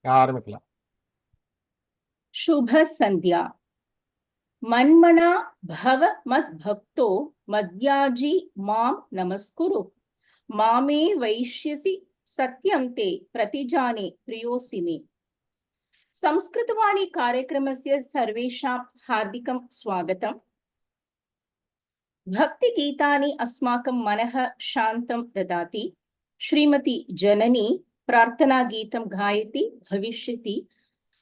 ஆரம்பிக்கலாம். शुभ संध्या। मन्मना भव मद्भक्तो मद्याजी मां नमस्कुरु। मामे वैश्यसि सत्यं ते प्रतिजाने प्रियोऽसि मे। संस्कृतवाणी कार्यक्रमस्य सर्वेषां हार्दिकं स्वागतम्। भक्तिगीतानि अस्माकं मनः शान्तं ददाति। श्रीमती जननी प्रार्थनागीतं गायति भविष्यति।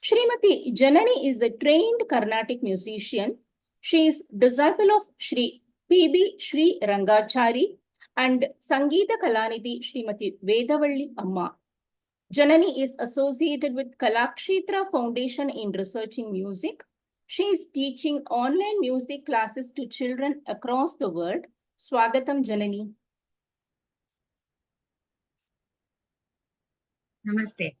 Srimati Janani is a trained Carnatic musician. She is disciple of Shri P.B. Shri Rangachari and Sangeeta Kalanidhi Srimati Vedavalli Amma. Janani is associated with Kalakshetra Foundation in researching music. She is teaching online music classes to children across the world. Swagatam Janani. Namaste.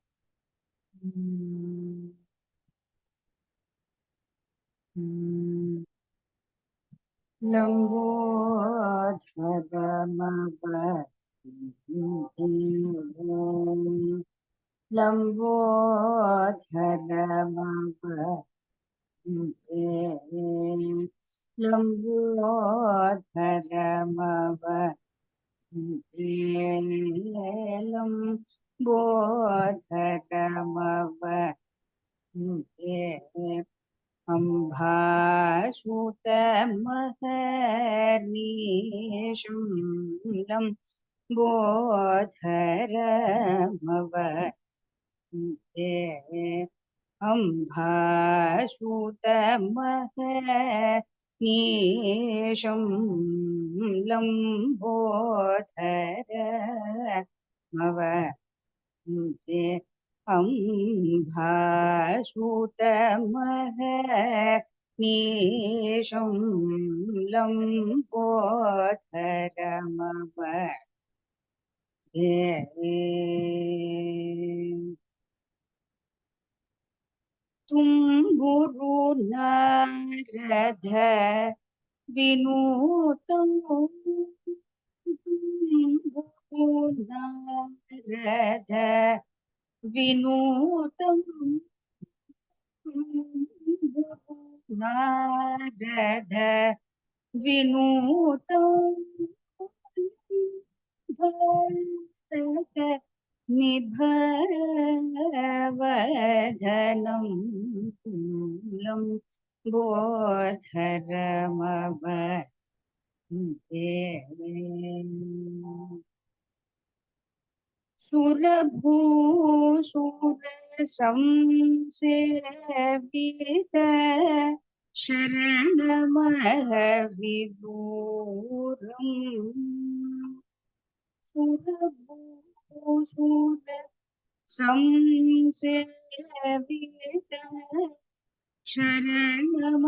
Ambhashutamahernisham bodharamava Ambhashutamahernisham lambodharamava Ambhashutamahernisham lambodharamava तुम गुरु नारद विनूतम गुरु नारद विनूतम गुरु नारद विनूतम भरत निभवधनं लं बोधरमवन्ते सुरभूसुरसंसेवित शरणमहविदूरम् सुरभूसुर संसेवित शरणमहविदूरम्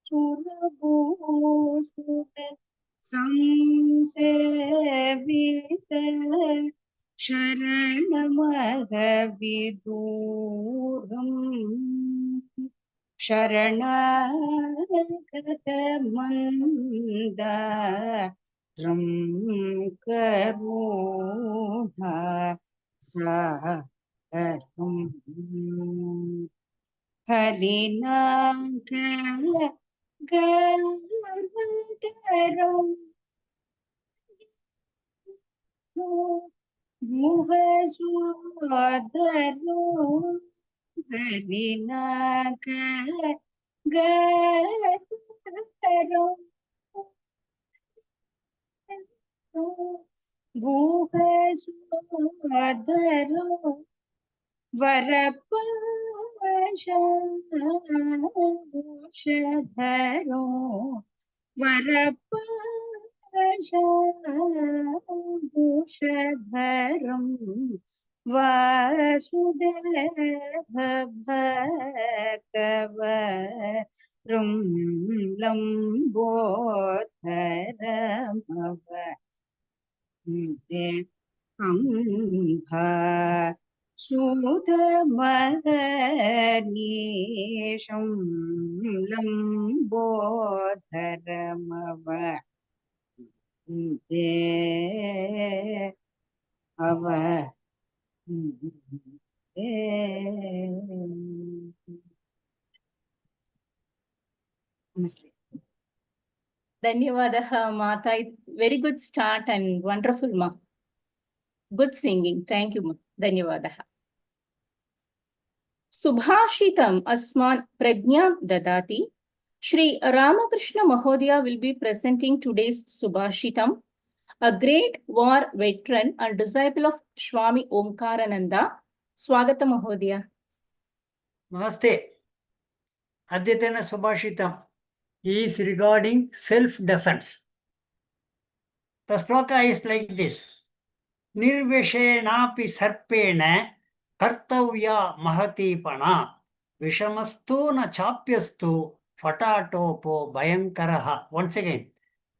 सुरभूसुर संसेवित शरणमहविदूरम् शरणागतमन्दारं करुणा सागरं हरिनाथगर्वधरं गुहसोदरो हरिनाथगर्वधरं गुहसोदरो वरपशंभूषधरो वरपशंभूषधरं वासुदेवभक्तवरं लम्बोदरमवन्ते Ambhashutamahernisham lambodharamava Ava. Namaste. Dhanyavadaha, Mata. Very good start and wonderful, Ma. Good singing. Thank you, Ma. Dhanyavadaha. Subhashitam asman prajnam dadati. Shri Ramakrishna Mahodaya will be presenting today's Subhashitam, a great war veteran and disciple of Swami Omkarananda. Swagata Mahodaya. Namaste. Adyatana Subhashitam is regarding self-defense. The shloka is like this. Nirveshenapi sarpena kartavya mahatipana vishamastu na chapyastu fatatopo bhayankaraha. Once again.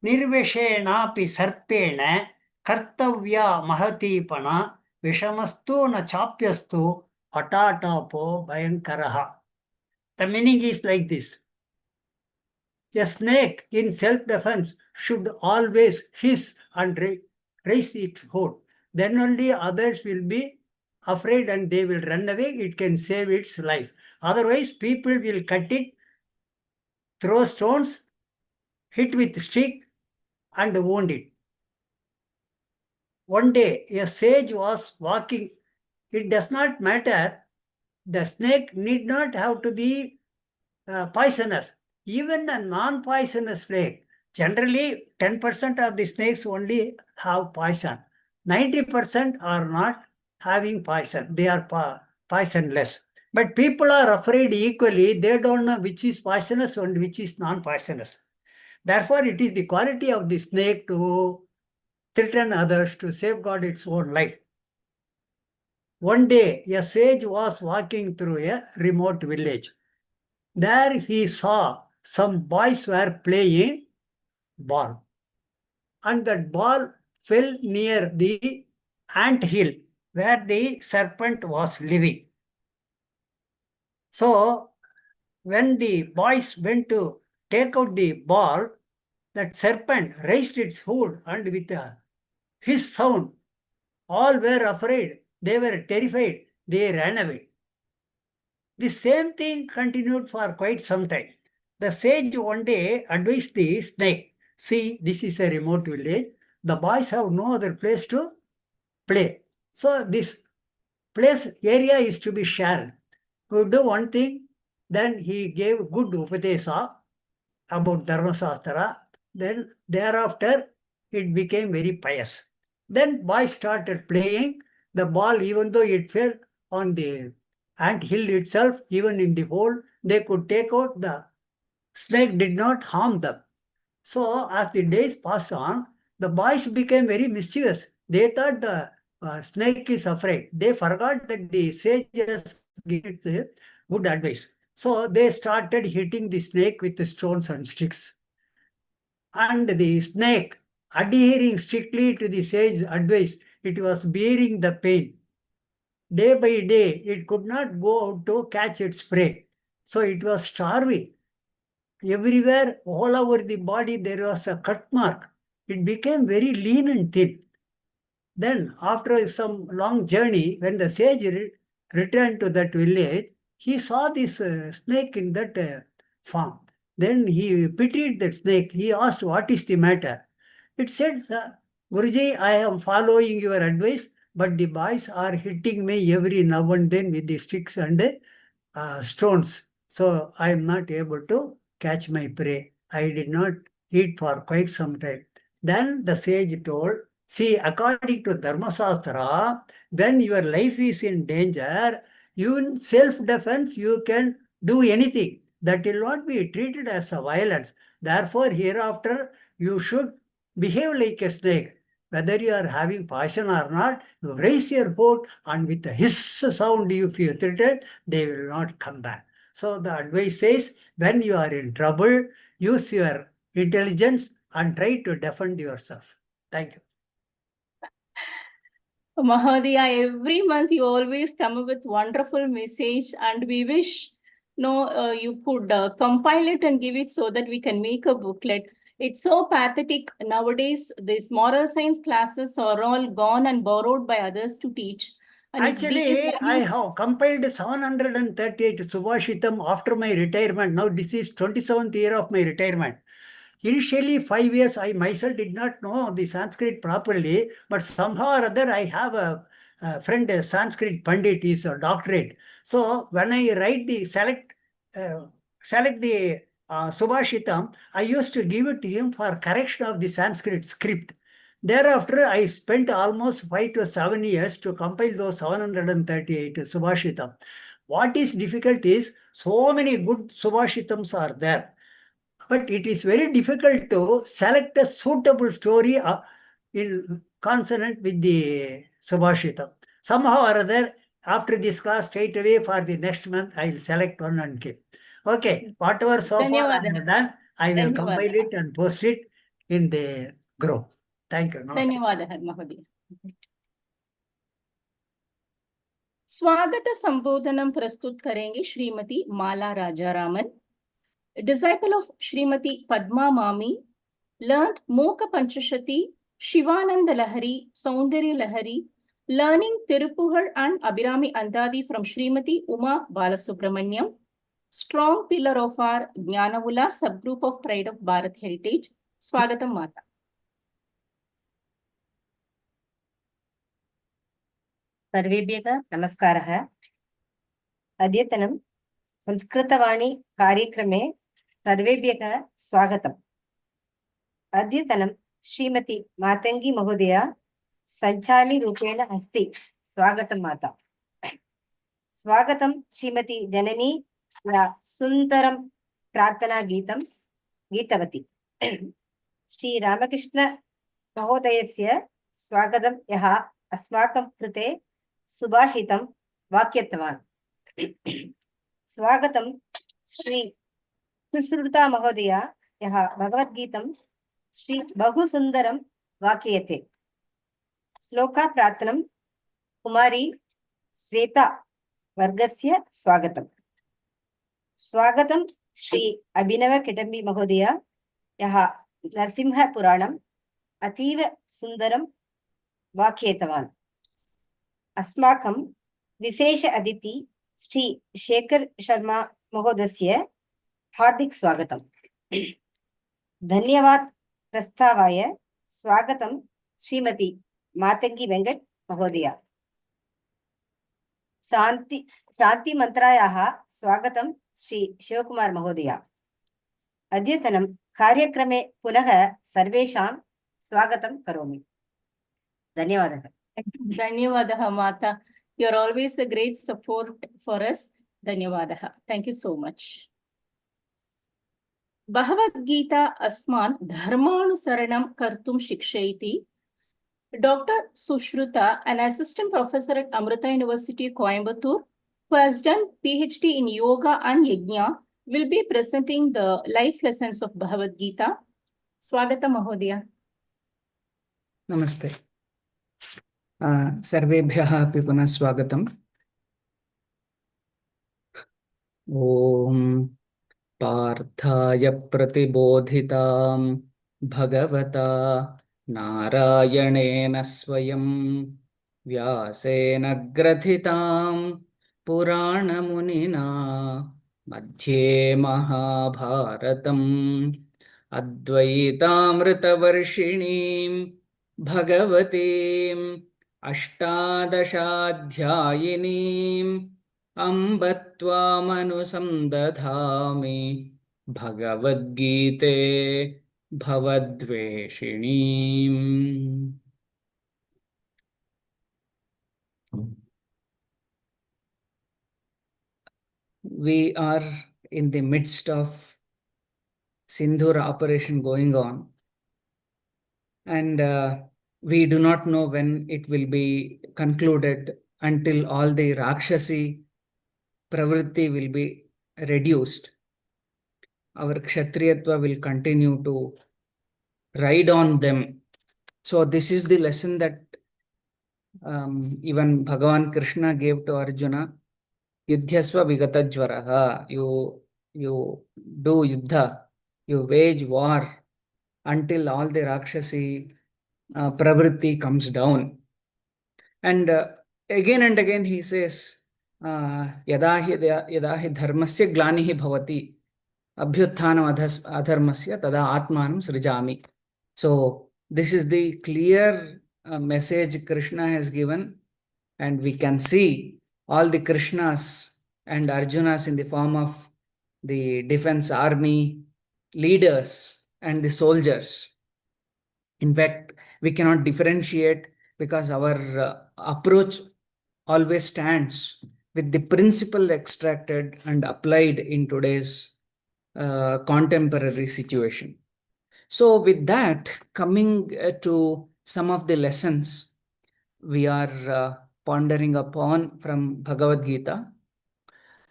Nirveshenapi sarpena kartavya mahatipana vishamastu na chapyastu fatatopo bhayankaraha. The meaning is like this. A snake in self-defense should always hiss and raise its hood. Then only others will be afraid and they will run away. It can save its life. Otherwise, people will cut it, throw stones, hit with stick and wound it. One day, a sage was walking. It does not matter. The snake need not have to be poisonous. Even a non-poisonous snake, generally 10% of the snakes only have poison. 90% are not having poison. They are poisonless. But people are afraid equally. They don't know which is poisonous and which is non-poisonous. Therefore, it is the quality of the snake to threaten others to safeguard its own life. One day, a sage was walking through a remote village. There he saw some boys were playing ball. And that ball fell near the ant hill where the serpent was living. So, when the boys went to take out the ball, that serpent raised its hood and with his sound, all were afraid. They were terrified. They ran away. The same thing continued for quite some time. The sage one day advised the snake, see, this is a remote village. The boys have no other place to play. So this place area is to be shared. We do one thing, then he gave good upadesa about Dharma Shastra. Then thereafter, it became very pious. Then boys started playing. The ball, even though it fell on the ant hill itself, even in the hole, they could take out. The snake did not harm them. So as the days passed on, the boys became very mischievous. They thought the snake is afraid. They forgot that the sage has given good advice. So they started hitting the snake with the stones and sticks. And the snake, adhering strictly to the sage's advice, it was bearing the pain. Day by day, it could not go out to catch its prey. So it was starving. Everywhere, all over the body, there was a cut mark. It became very lean and thin. Then, after some long journey, when the sage returned to that village, he saw this snake in that farm. Then he pitied the snake. He asked, what is the matter? It said, Guruji, I am following your advice, but the boys are hitting me every now and then with the sticks and stones. So I am not able to catch my prey. I did not eat for quite some time. Then the sage told, see, according to Dharma Shastra, when your life is in danger, you in self-defense, you can do anything. That will not be treated as a violence. Therefore, hereafter, you should behave like a snake. Whether you are having poison or not, you raise your hood and with a hiss sound, if you threaten, they will not come back. So the advice says, when you are in trouble, use your intelligence and try to defend yourself. Thank you. Mahodaya, every month you always come up with wonderful message, and we wish you could compile it and give it so that we can make a booklet. It's so pathetic nowadays. These moral science classes are all gone and borrowed by others to teach. And if Actually, these I have compiled 738 Subhashitam after my retirement. Now this is 27th year of my retirement. Initially, 5 years, I myself did not know the Sanskrit properly, but somehow or other, I have a friend, a Sanskrit Pandit, is a doctorate. So when I write the uh, select the Subhashitam, I used to give it to him for correction of the Sanskrit script. Thereafter, I spent almost 5 to 7 years to compile those 738 Subhashitam. What is difficult is so many good Subhashitams are there, but it is very difficult to select a suitable story in consonant with the Subhashitam. Somehow or other, after this class, straight away for the next month, I will select one and keep. Okay, whatever so far I have done, I will compile it and post it in the group. Thank you. Namaste. धन्यवादः महोदय. स्वागत संबोधनम प्रस्तुत करेंगे श्रीमती माला Rajaraman, disciple of Srimati Padma Mami, learned Moka Panchashati, Shivananda Lahari, Saundarya Lahari, learning Tirupugar and Abhirami Andadi from Srimati Uma Balasubramaniam, strong pillar of our Jnanavula subgroup of Pride of Bharat Heritage. Swagatam Mata. सर्वेभ्यः नमस्कारः। अद्यतनं संस्कृतवाणी कार्यक्रमे सर्वेभ्यः स्वागतम्। अद्यतनं श्रीमती मातंगी महोदया सञ्चालिरूपेण अस्ति। स्वागतं माता। स्वागतं श्रीमती जननी या सुन्दरं प्रार्थना गीतं गीतवती। श्री रामकृष्ण महोदयस्य स्वागतं यः अस्माकं कृते सुभाषितं वाक्यत्वान्। स्वागतं श्री सुश्रुता महोदया यः भगवद्गीतं श्री बहु सुन्दरं वाक्यते। श्लोका प्रार्थनं कुमारी स्वेता वर्गस्य स्वागतं। स्वागतं श्री अभिनव किडम्बी महोदया यः नरसिंह पुराणम् अतीव सुन्दरं वाक्येतवान्। अस्माकं विशेष अतिथि श्री शेखर शर्मा महोदयस्य हार्दिक स्वागतम्। धन्यवाद प्रस्तावाय स्वागतं श्रीमती मातंगी वेंकट महोदया। शांति मंत्रायाः स्वागतं श्री शिवकुमार महोदया। अद्यतनं कार्यक्रमे पुनः सर्वेषां स्वागतं करोमि। धन्यवादः। धन्यवादः माता. You are always a great support for us. धन्यवादः. Thank you so much. Bhagavad Gita अस्मान् धर्मानुसरणं कर्तुं शिक्षयति. Dr. Sushrutha, an assistant professor at Amrita University, Coimbatore, who has done PhD in Yoga and Yajna, will be presenting the life lessons of Bhagavad Gita. Swagata Mahodaya. Namaste. सर्वेभ्यः अपि पुनः स्वागतम्। ॐ पार्थाय प्रतिबोधितां भगवता नारायणेन स्वयं व्यासेन ग्रथितां पुराणमुनिना मध्ये महाभारतम् अद्वैतामृतवर्षिणीं भगवतीम् अष्टादशाध्यायिनीम् अम्ब त्वामनुसन्दधामि भगवद्गीते भवद्वेषिणीम्। We are in the midst of Sindhur operation going on, and we do not know when it will be concluded until all the Rakshasi pravritti will be reduced. Our Kshatriyatva will continue to ride on them. So this is the lesson that even Bhagavan Krishna gave to Arjuna. Yudhyasva vigatajvaraha. You do yuddha, you wage war until all the Rakshasi pravritti comes down. And again and again he says, yada hi dharmasya glanihi bhavati abhyuthanam adharmasya tada atmanam srijami. So this is the clear message Krishna has given, and we can see all the Krishnas and Arjunas in the form of the defense army leaders and the soldiers. In fact, we cannot differentiate because our approach always stands with the principle extracted and applied in today's contemporary situation. So with that, coming to some of the lessons we are pondering upon from Bhagavad Gita.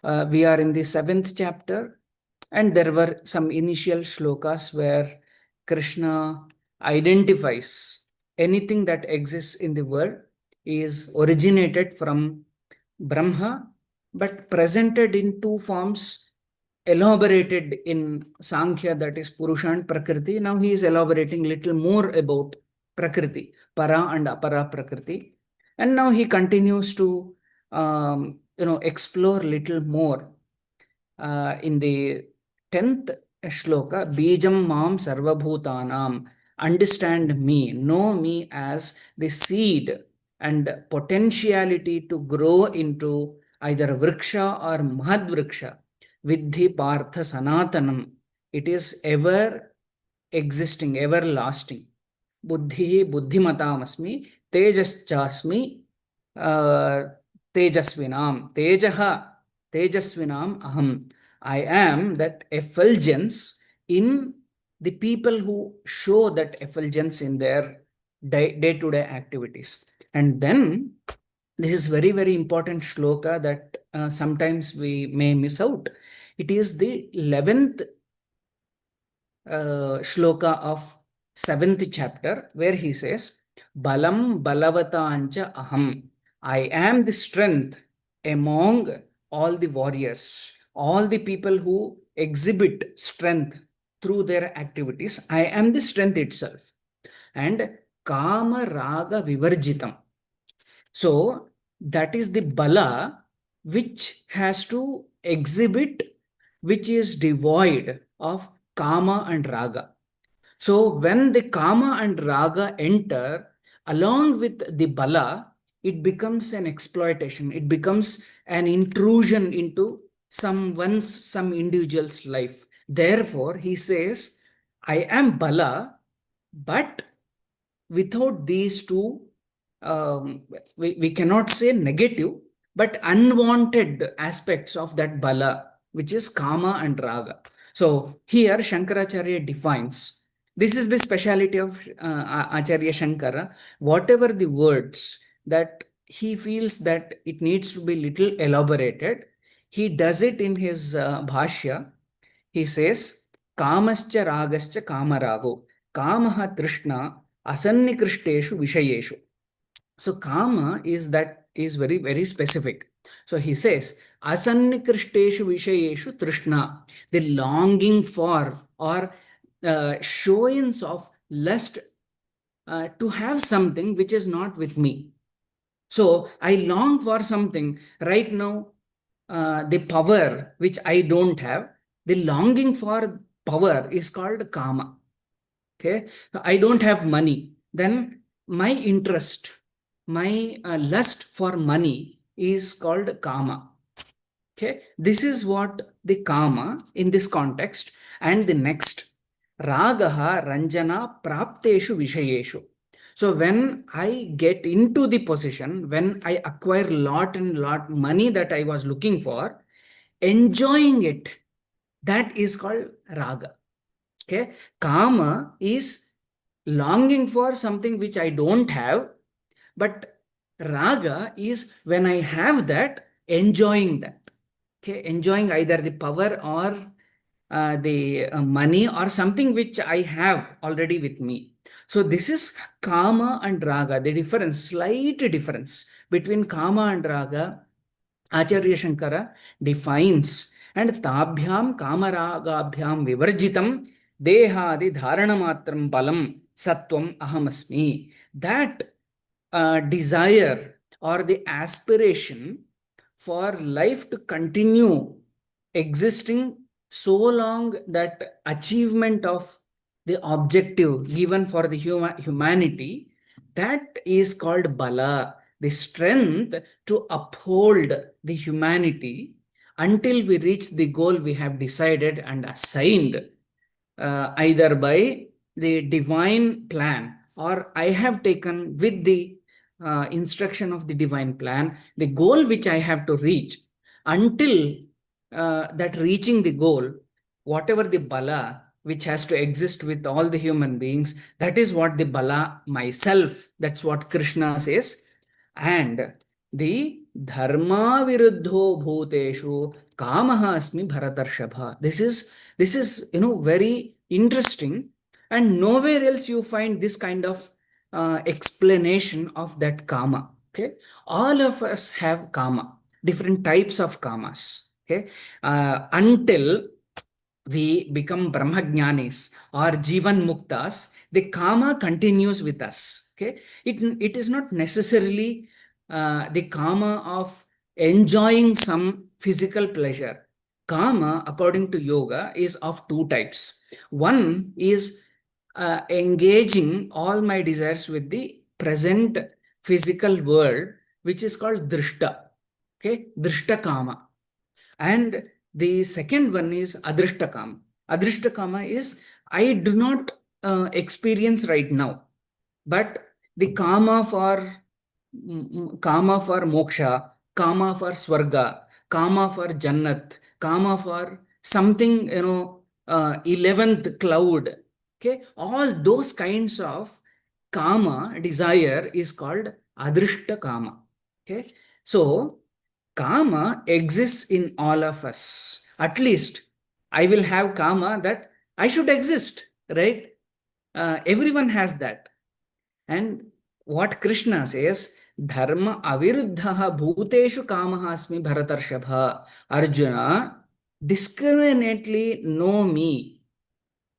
We are in the 7th chapter, and there were some initial shlokas where Krishna identifies anything that exists in the world is originated from Brahma, but presented in two forms, elaborated in Sankhya, that is Purusha and Prakriti. Now he is elaborating little more about Prakriti, Para and Apara Prakriti. And now he continues to explore little more. In the 10th shloka, Bijam Mam Sarvabhutanam, understand me, know me as the seed and potentiality to grow into either Vriksha or Mahadvriksha. Vidhi Partha Sanatanam. It is ever existing, everlasting. Buddhi Buddhimatamasmi, Tejaschasmi, Tejasvinam, Tejasvinam Aham. I am that effulgence in the people who show that effulgence in their day-to-day activities. And then this is very, very important shloka that sometimes we may miss out. It is the 11th shloka of 7th chapter, where he says, Balam Balavatancha Aham. I am the strength among all the warriors, all the people who exhibit strength through their activities. I am the strength itself. And Kama Raga Vivarjitam. So that is the bala which has to exhibit, which is devoid of kama and raga. So when the kama and raga enter along with the bala, it becomes an exploitation. It becomes an intrusion into some individual's life. Therefore, he says, I am bala, but without these two, we cannot say negative, but unwanted aspects of that bala, which is kama and raga. So here Shankaracharya defines, this is the speciality of Acharya Shankara, whatever the words that he feels that it needs to be little elaborated, he does it in his Bhashya. He says, Kamascha ragascha kamarago, kamaha trishna asannikristeshu vishayeshu. So kama is very, very specific. So he says, asannikristeshu vishayeshu trishna, the longing for or showings of lust to have something which is not with me. So I long for something right now, the power which I don't have, the longing for power is called kama. Okay, I don't have money, then my interest, my lust for money is called kama. Okay, this is what the kama in this context. And the next, ragaha ranjana prapteshu vishayeshu. So when I get into the position, when I acquire lot money that I was looking for, enjoying it, that is called raga. Okay, kama is longing for something which I don't have, but raga is when I have that, enjoying that. Okay, enjoying either the power or the money or something which I have already with me. So this is kama and raga. The difference, slight difference between kama and raga, Acharya Shankara defines. And tabhyam kamaragabhyam vivarjitam Dehadi dharanamatram balam sattvam ahamasmi. That desire or the aspiration for life to continue existing so long, that achievement of the objective given for the humanity, that is called bala, the strength to uphold the humanity until we reach the goal we have decided and assigned, either by the divine plan, or I have taken with the instruction of the divine plan the goal which I have to reach. Until that reaching the goal, whatever the bala which has to exist with all the human beings, that is what the bala myself, that's what Krishna says. And the dharma viruddho bhuteshu kamaha asmi bharatarshapha. This is very interesting, and nowhere else you find this kind of explanation of that kama. Okay, all of us have kama, different types of kamas. Okay, until we become brahmajnanis or jivan muktas, the kama continues with us. Okay, it is not necessarily the kama of enjoying some physical pleasure. Kama, according to yoga, is of two types. One is engaging all my desires with the present physical world, which is called drishta. Okay, drishta kama. And the second one is adrishta kama. Adrishta kama is I do not experience right now, but the kama for moksha, kama for swarga, kama for jannat, kama for something, 11th cloud. Okay, all those kinds of kama desire is called adrishta kama. Okay, so kama exists in all of us. At least I will have kama that I should exist, right? Everyone has that. And what Krishna says, dharma aviruddhaha bhuteshu kamaha asmi bharatarshapha. Arjuna, discriminately know me.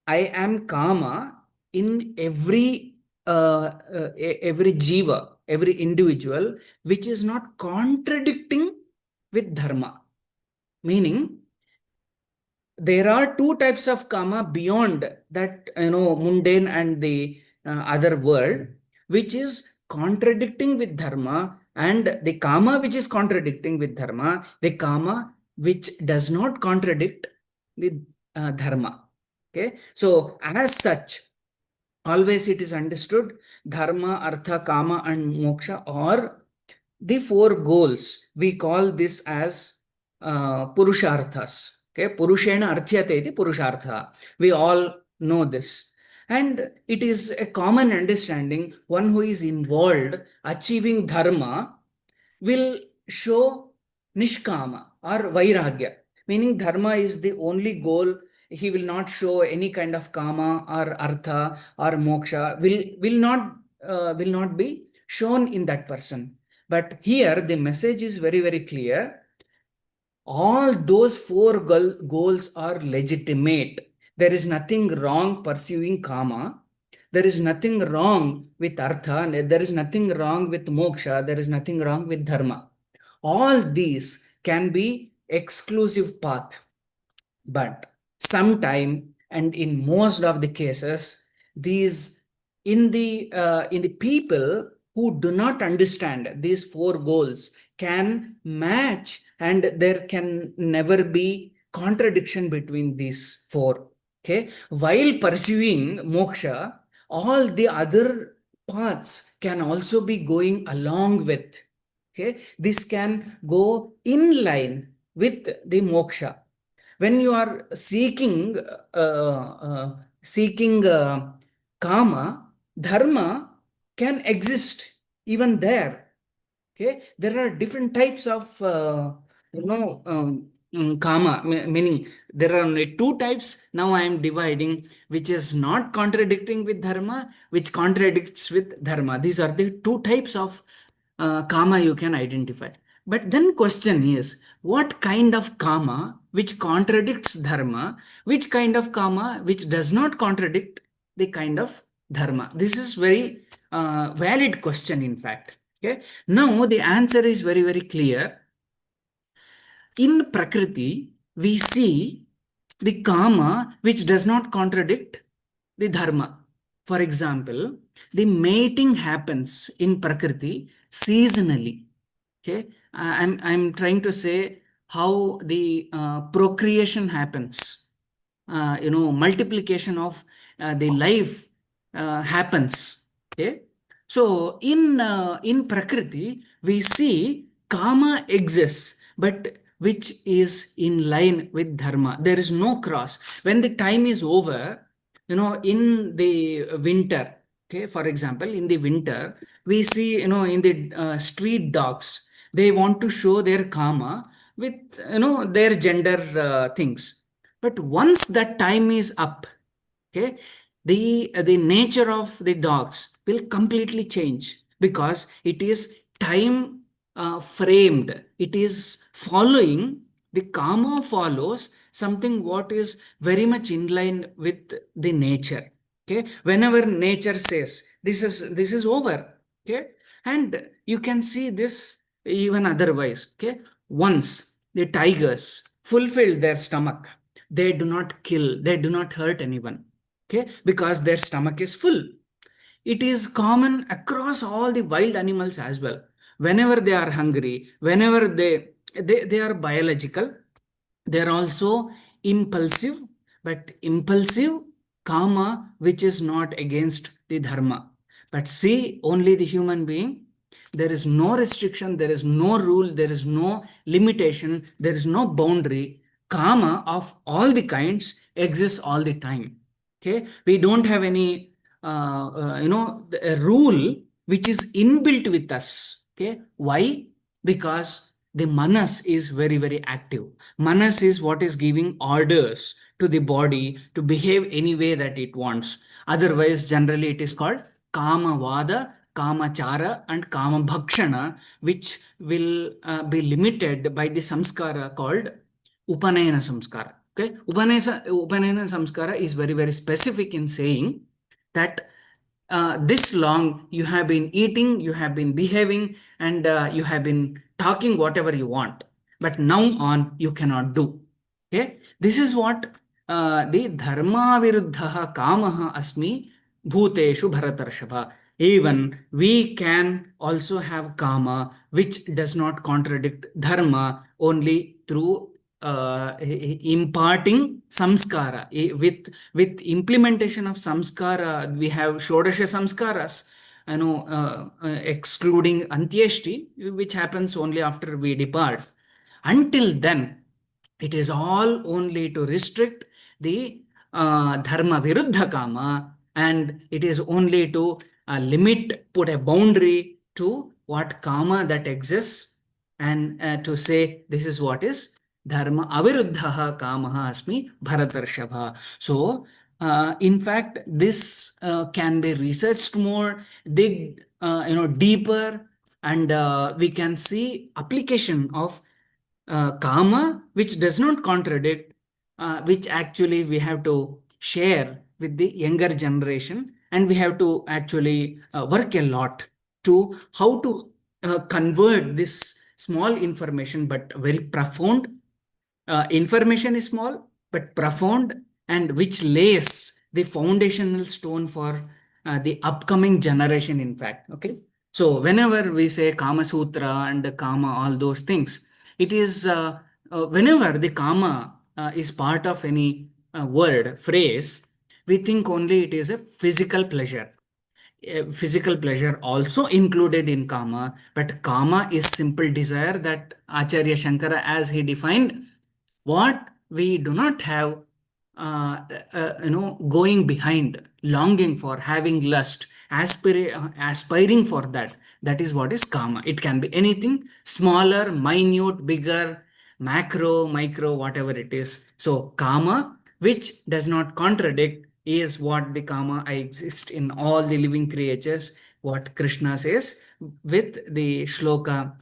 I am kama in every jiva, every individual, which is not contradicting with dharma. Meaning, there are two types of kama beyond that, mundane and the other world, which is contradicting with dharma, and the kama which is contradicting with dharma, the kama which does not contradict the dharma. Okay, so as such, always it is understood dharma, artha, kama, and moksha are the four goals. We call this as purusharthas. Okay, purushena arthyate iti purushartha. We all know this. And it is a common understanding, one who is involved achieving dharma will show nishkama or vairagya, meaning dharma is the only goal. He will not show any kind of kama or artha or moksha, will not be shown in that person. But here the message is very, very clear. All those four goals are legitimate. There is nothing wrong pursuing kama. There is nothing wrong with artha. There is nothing wrong with moksha. There is nothing wrong with dharma. All these can be exclusive path. But sometime, and in most of the cases, these in the people who do not understand these four goals can match, and there can never be contradiction between these four. Okay, while pursuing moksha, all the other paths can also be going along with. Okay, this can go in line with the moksha. When you are seeking kama, dharma can exist even there. Okay, there are different types of kama, meaning there are only two types. Now I am dividing, which is not contradicting with dharma, which contradicts with dharma. These are the two types of kama you can identify. But then question is, what kind of kama which contradicts dharma, which kind of kama which does not contradict the kind of dharma? This is very valid question, in fact. Okay. Now the answer is very, very clear. In Prakriti, we see the kama which does not contradict the dharma. For example, the mating happens in Prakriti seasonally. Okay, I'm trying to say how the procreation happens. Multiplication of the life happens. Okay, so in Prakriti we see kama exists, but which is in line with dharma. There is no cross. When the time is over, in the winter, okay, for example, in the winter, we see, in the street dogs, they want to show their kama with, their gender things. But once that time is up, okay, the nature of the dogs will completely change, because it is time framed. It is following, the karma follows something what is very much in line with the nature. Okay, whenever nature says this is over, okay, and you can see this even otherwise. Okay, once the tigers fulfill their stomach, they do not kill, they do not hurt anyone. Okay, because their stomach is full. It is common across all the wild animals as well. Whenever they are hungry, whenever they are biological, they are also impulsive, but impulsive karma which is not against the dharma. But see, only the human being, there is no restriction, there is no rule, there is no limitation, there is no boundary. Karma of all the kinds exists all the time. Okay, we don't have any a rule which is inbuilt with us. Okay, why? Because the manas is very, very active. Manas is what is giving orders to the body to behave any way that it wants. Otherwise, generally it is called kama vada, kama chara, and kama bhakshana, which will be limited by the samskara called upanayana samskara. Okay, upanayana samskara is very, very specific in saying that this long you have been eating, you have been behaving, and you have been talking whatever you want, but now on you cannot do. Okay, this is what the dharma viruddha kamaha asmi bhuteshu bharatarshava. Even we can also have kama which does not contradict dharma, only through imparting samskara. With implementation of samskara, we have shodasha samskaras, excluding antyeshti, which happens only after we depart. Until then, it is all only to restrict the dharma viruddha kama, and it is only to limit, put a boundary to what kama that exists, and to say this is what is dharma aviruddha kamaha asmi bharatarshava. So in fact, this can be researched more, dig deeper, and we can see application of kama which does not contradict, which actually we have to share with the younger generation, and we have to actually work a lot to how to convert this small information but very profound. Information is small but profound, and which lays the foundational stone for the upcoming generation, in fact. Okay, so whenever we say kama sutra and kama, all those things, it is whenever the kama is part of any word phrase, we think only it is a physical pleasure. Physical pleasure also included in kama, but kama is simple desire that Acharya Shankara, as he defined, what we do not have, going behind, longing for, having lust, aspiring for that. That is what is kama. It can be anything, smaller, minute, bigger, macro, micro, whatever it is. So kama, which does not contradict, is what the kama I exist in all the living creatures, what Krishna says with the shloka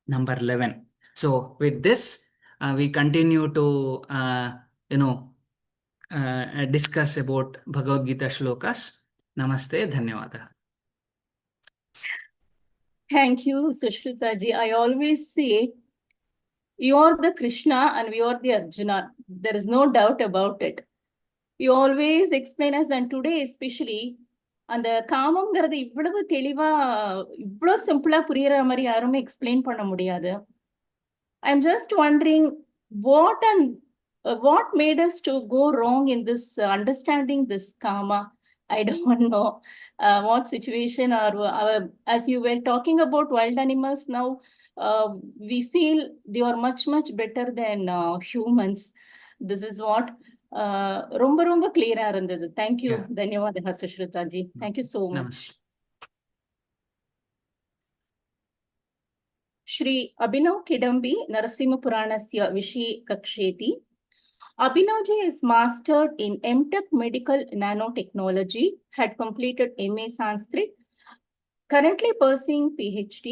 number 11. So with this, we continue to, discuss about Bhagavad Gita shlokas. Namaste, dhanyawada. Thank you, Sushrutha ji. I always say, you are the Krishna and we are the Arjuna. There is no doubt about it. You always explain us, and today especially, அந்த காமம்ங்கிறது இவ்வளவு தெளிவா இவ்வளவு சிம்பிளா புரியுற மாதிரி யாருமே explain பண்ண முடியாது. I'm just wondering what made us to go wrong in this understanding this karma. I don't know what situation or as you were talking about wild animals now, we feel they are much better than humans. This is what ரொம்ப ரொம்ப clear ஆ இருந்தது. Thank you. Dhanyawad Sushrutha ji. Thank you so much. Namaste. Shri Abhinav Kidambi Narasimha Puranasya Vishi Kaksheti. Abhinav ji is mastered in M.Tech Medical Nanotechnology, had completed MA Sanskrit, currently pursuing PhD.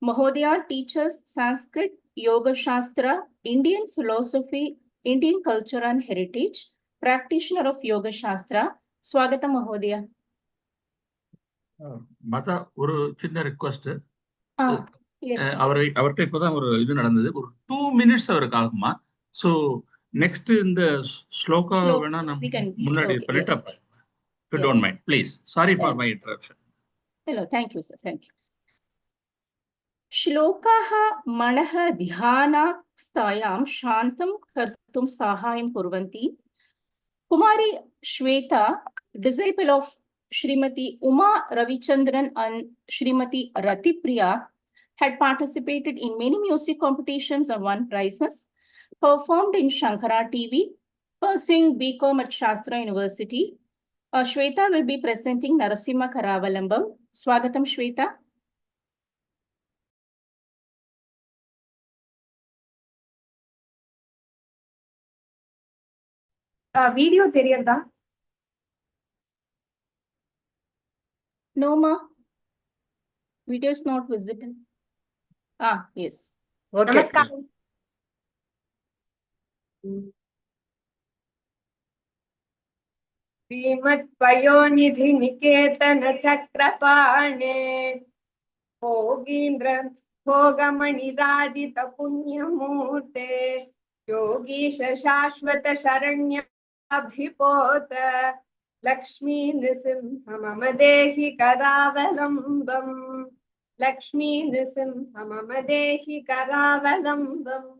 Mahodaya teaches Sanskrit, Yoga Shastra, Indian philosophy, Indian culture and heritage, practitioner of Yoga Shastra. Swagatam Mahodaya. Mata, ஒரு சின்ன request. Yes. அவர்கிட்ட இப்பதான் ஒரு இது நடந்தது. ஒரு 2 minutes அவருக்கு ஆகுமா? ஸோ நெக்ஸ்ட் இந்த ஸ்லோகா வேணா நம்ம முன்னாடி பண்ணிட்டு if you don't mind, please. Sorry for my interruption. Hello, thank you, sir. Thank you. Shlokaha manaha dhyana stayam shantam kartum sahayam kurvanti. Kumari Swetha, disciple of Srimati Uma Ravichandran and Srimati Ratipriya, had participated in many music competitions and won prizes, performed in Shankara TV, pursuing BCom at Shastra University. Swetha will be presenting Narasimha Karavalambam. Swagatam, Swetha. Video தெரியறதா? No, ma. Video is not visible. Yes. Okay. நமஸ்காரம். श्रीमत् पयोनिधि निकेतन चक्रपाणे भोगीन्द्र भोगमणि राजित पुण्यमूर्ते योगीश शाश्वत शरण्याभिपोत लक्ष्मी नृसिंह मम देहि करावलम्बम् लक्ष्मी नृसिंह मम देहि करावलम्बम्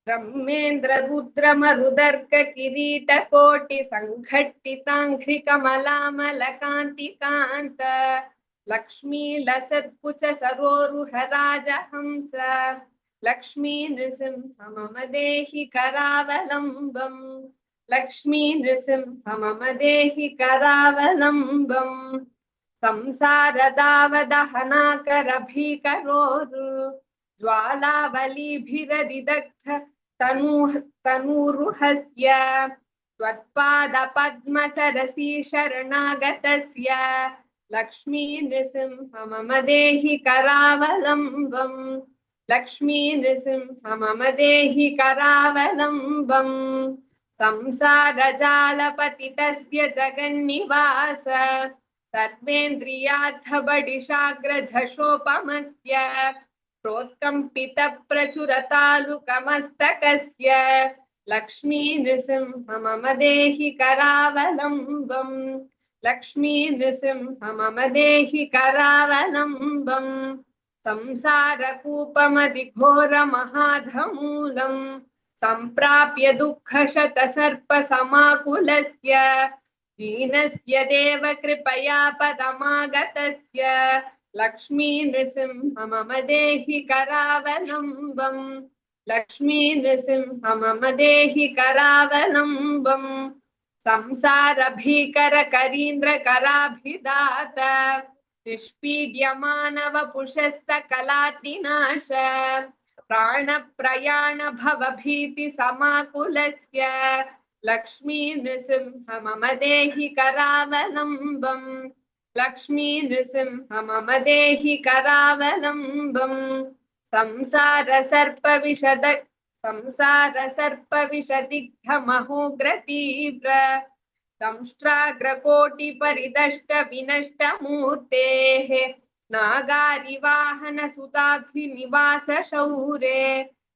ब्रह्मेन्द्र रुद्र मरुदर्क किरीट कोटि संघट्टितांघ्रि कमलामल कांति कांत लक्ष्मी लसत्कुच सरोरुह राजहंस लक्ष्मी नृसिंह मम देहि करावलम्बम् लक्ष्मी नृसिंह मम देहि करावलम्बम् संसार दावदहनाकर भीकरोरु ज्वालावलीभिरदिदग्ध तनूरुहस्य त्वत्पादपद्मसरसी शरणागतस्य लक्ष्मी नृसिंह मम देहि करावलम्बम् लक्ष्मी नृसिंह मम देहि करावलम्बम् संसारजालपतितस्य जगन्निवास सर्वेन्द्रियार्थबडिशाग्रझषोपमस्य प्रोत्कम्पित प्रचुरतालुकमस्तकस्य लक्ष्मी नृसिंह मम देहि करावलम्बम् लक्ष्मी नृसिंह मम देहि करावलम्बम् संसारकूपमधिघोरमहाधमूलम् सम्प्राप्य दुःखशतसर्पसमाकुलस्य दीनस्य देव कृपया पदमागतस्य लक्ष्मी नृसिंह मम देहि करावलम्बम् लक्ष्मी नृसिंह मम देहि करावलम्बम् संसार भीकर करीन्द्र कराभिदात निष्पीड्यमानव पुषस्त कलातिनाश प्राण प्रयाण भव भीति समाकुलस्य लक्ष्मी नृसिंह मम देहि करावलम्बम् लक्ष्मी नृसिंह मम देहि करावलम्बम् संसारसर्पविषदिग्धमहोग्रतीव्र संष्ट्राग्रकोटिपरिदष्ट विनष्टमूर्तेः नागारिवाहनसुताभिनिवास शौरे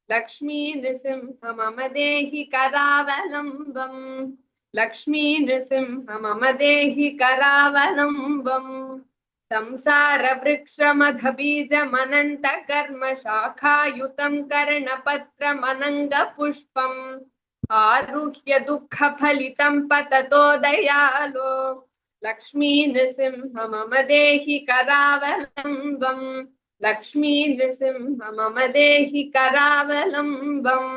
लक्ष्मी नृसिंह मम देहि करावलम्बम् लक्ष्मी नृसिंह मम देहि करावलम्बम् संसार वृक्षमधबीजमनन्त कर्म शाखायुतं कर्णपत्रमनङ्ग पुष्पम् आरुह्य दुःखफलितं पततो दयालो लक्ष्मी नृसिंह मम देहि करावलम्बम् लक्ष्मी नृसिंह मम देहि करावलम्बम्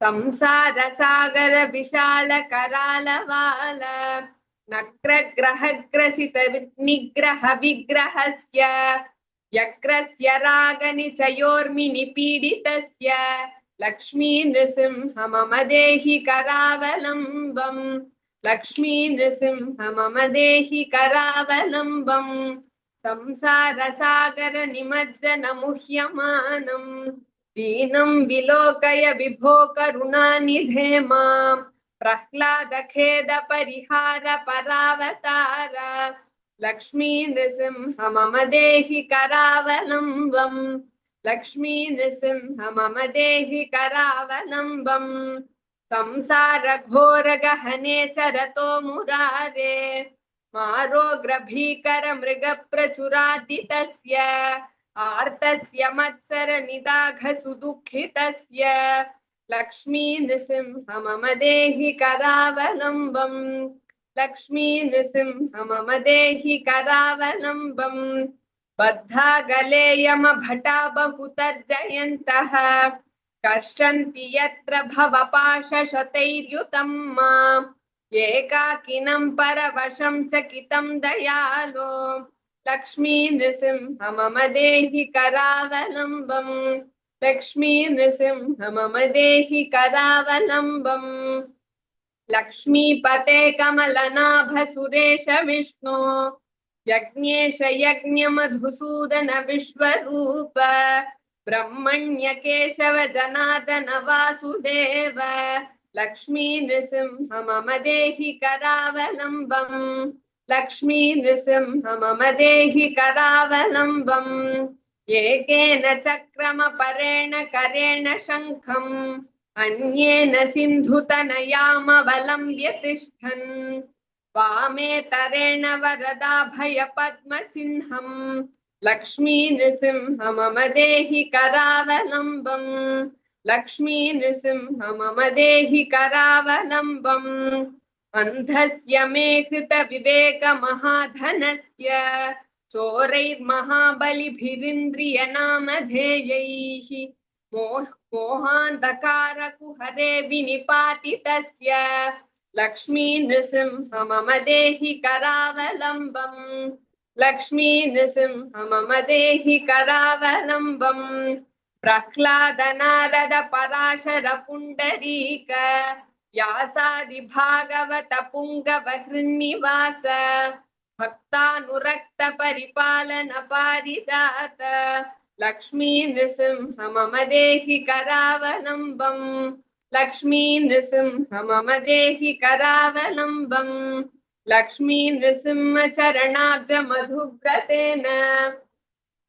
संसार सागर विशाल करालवाल नक्रग्रहग्रसित निग्रह विग्रहस्य यक्रस्य रागनिचयोर्मिनिपीडितस्य लक्ष्मी नृसिंह मम देहि करावलम्बम् लक्ष्मी नृसिंह मम देहि करावलम्बम् संसार सागर निमज्जन मुह्यमानम् दीनं विलोकय विभो करुणानिधे माम् प्रह्लाद खेद परिहार परावतार लक्ष्मी नृसिंह मम देहि करावलम्बम् लक्ष्मी नृसिंह मम देहि करावलम्बम् संसार घोर गहने चरतो मुरारे मारोग्र भीकर मृग प्रचुरादितस्य आर्तस्य मत्सर निदाघ सुदुःखितस्य लक्ष्मी नृसिंह मम देहि करावलम्बम् लक्ष्मी नृसिंह मम देहि करावलम्बम् बद्धागले यमभटा बहुतर्जयन्तः कर्षन्ति यत्र भवपाशशतैर्युतं माम् एकाकिनं परवशं चकितं दयालो लक्ष्मी नृसिंह मम देहि करावलम्बम् लक्ष्मी नृसिंह मम देहि करावलम्बम् लक्ष्मीपते कमलनाभ सुरेश विष्णु यज्ञेश यज्ञमधुसूदन विश्वरूप ब्रह्मण्य केशव जनार्दन वासुदेव लक्ष्मी नृसिंह मम देहि करावलम्बम् लक्ष्मी नृसिंह मम देहि करावलम्बम् एकेन चक्रमपरेण करेण शङ्खम् अन्येन सिन्धुतनयामवलम्ब्य तिष्ठन् वामे तरेण वरदाभय पद्मचिह्नम् लक्ष्मी नृसिंह मम देहि करावलम्बम् लक्ष्मी नृसिंह मम देहि करावलम्बम् अन्धस्य मे कृत विवेक महाधनस्य चोरैर्महाबलिभिरिन्द्रिय नामधेयैः मोहान्धकारकुहरे विनिपातितस्य लक्ष्मी नृसिंह मम देहि करावलम्बम् लक्ष्मी नृसिंह मम देहि करावलम्बम् प्रह्लाद नारद पराशर पुण्डरीक व्यासादि भागवत पुंगव हृन्निवास भक्तानुरक्त परिपालन पारिजात लक्ष्मी नृसिंह मम देहि करावलम्बम् लक्ष्मी नृसिंह मम देहि करावलम्बम् लक्ष्मी नृसिंह चरणाब्ज मधुव्रतेन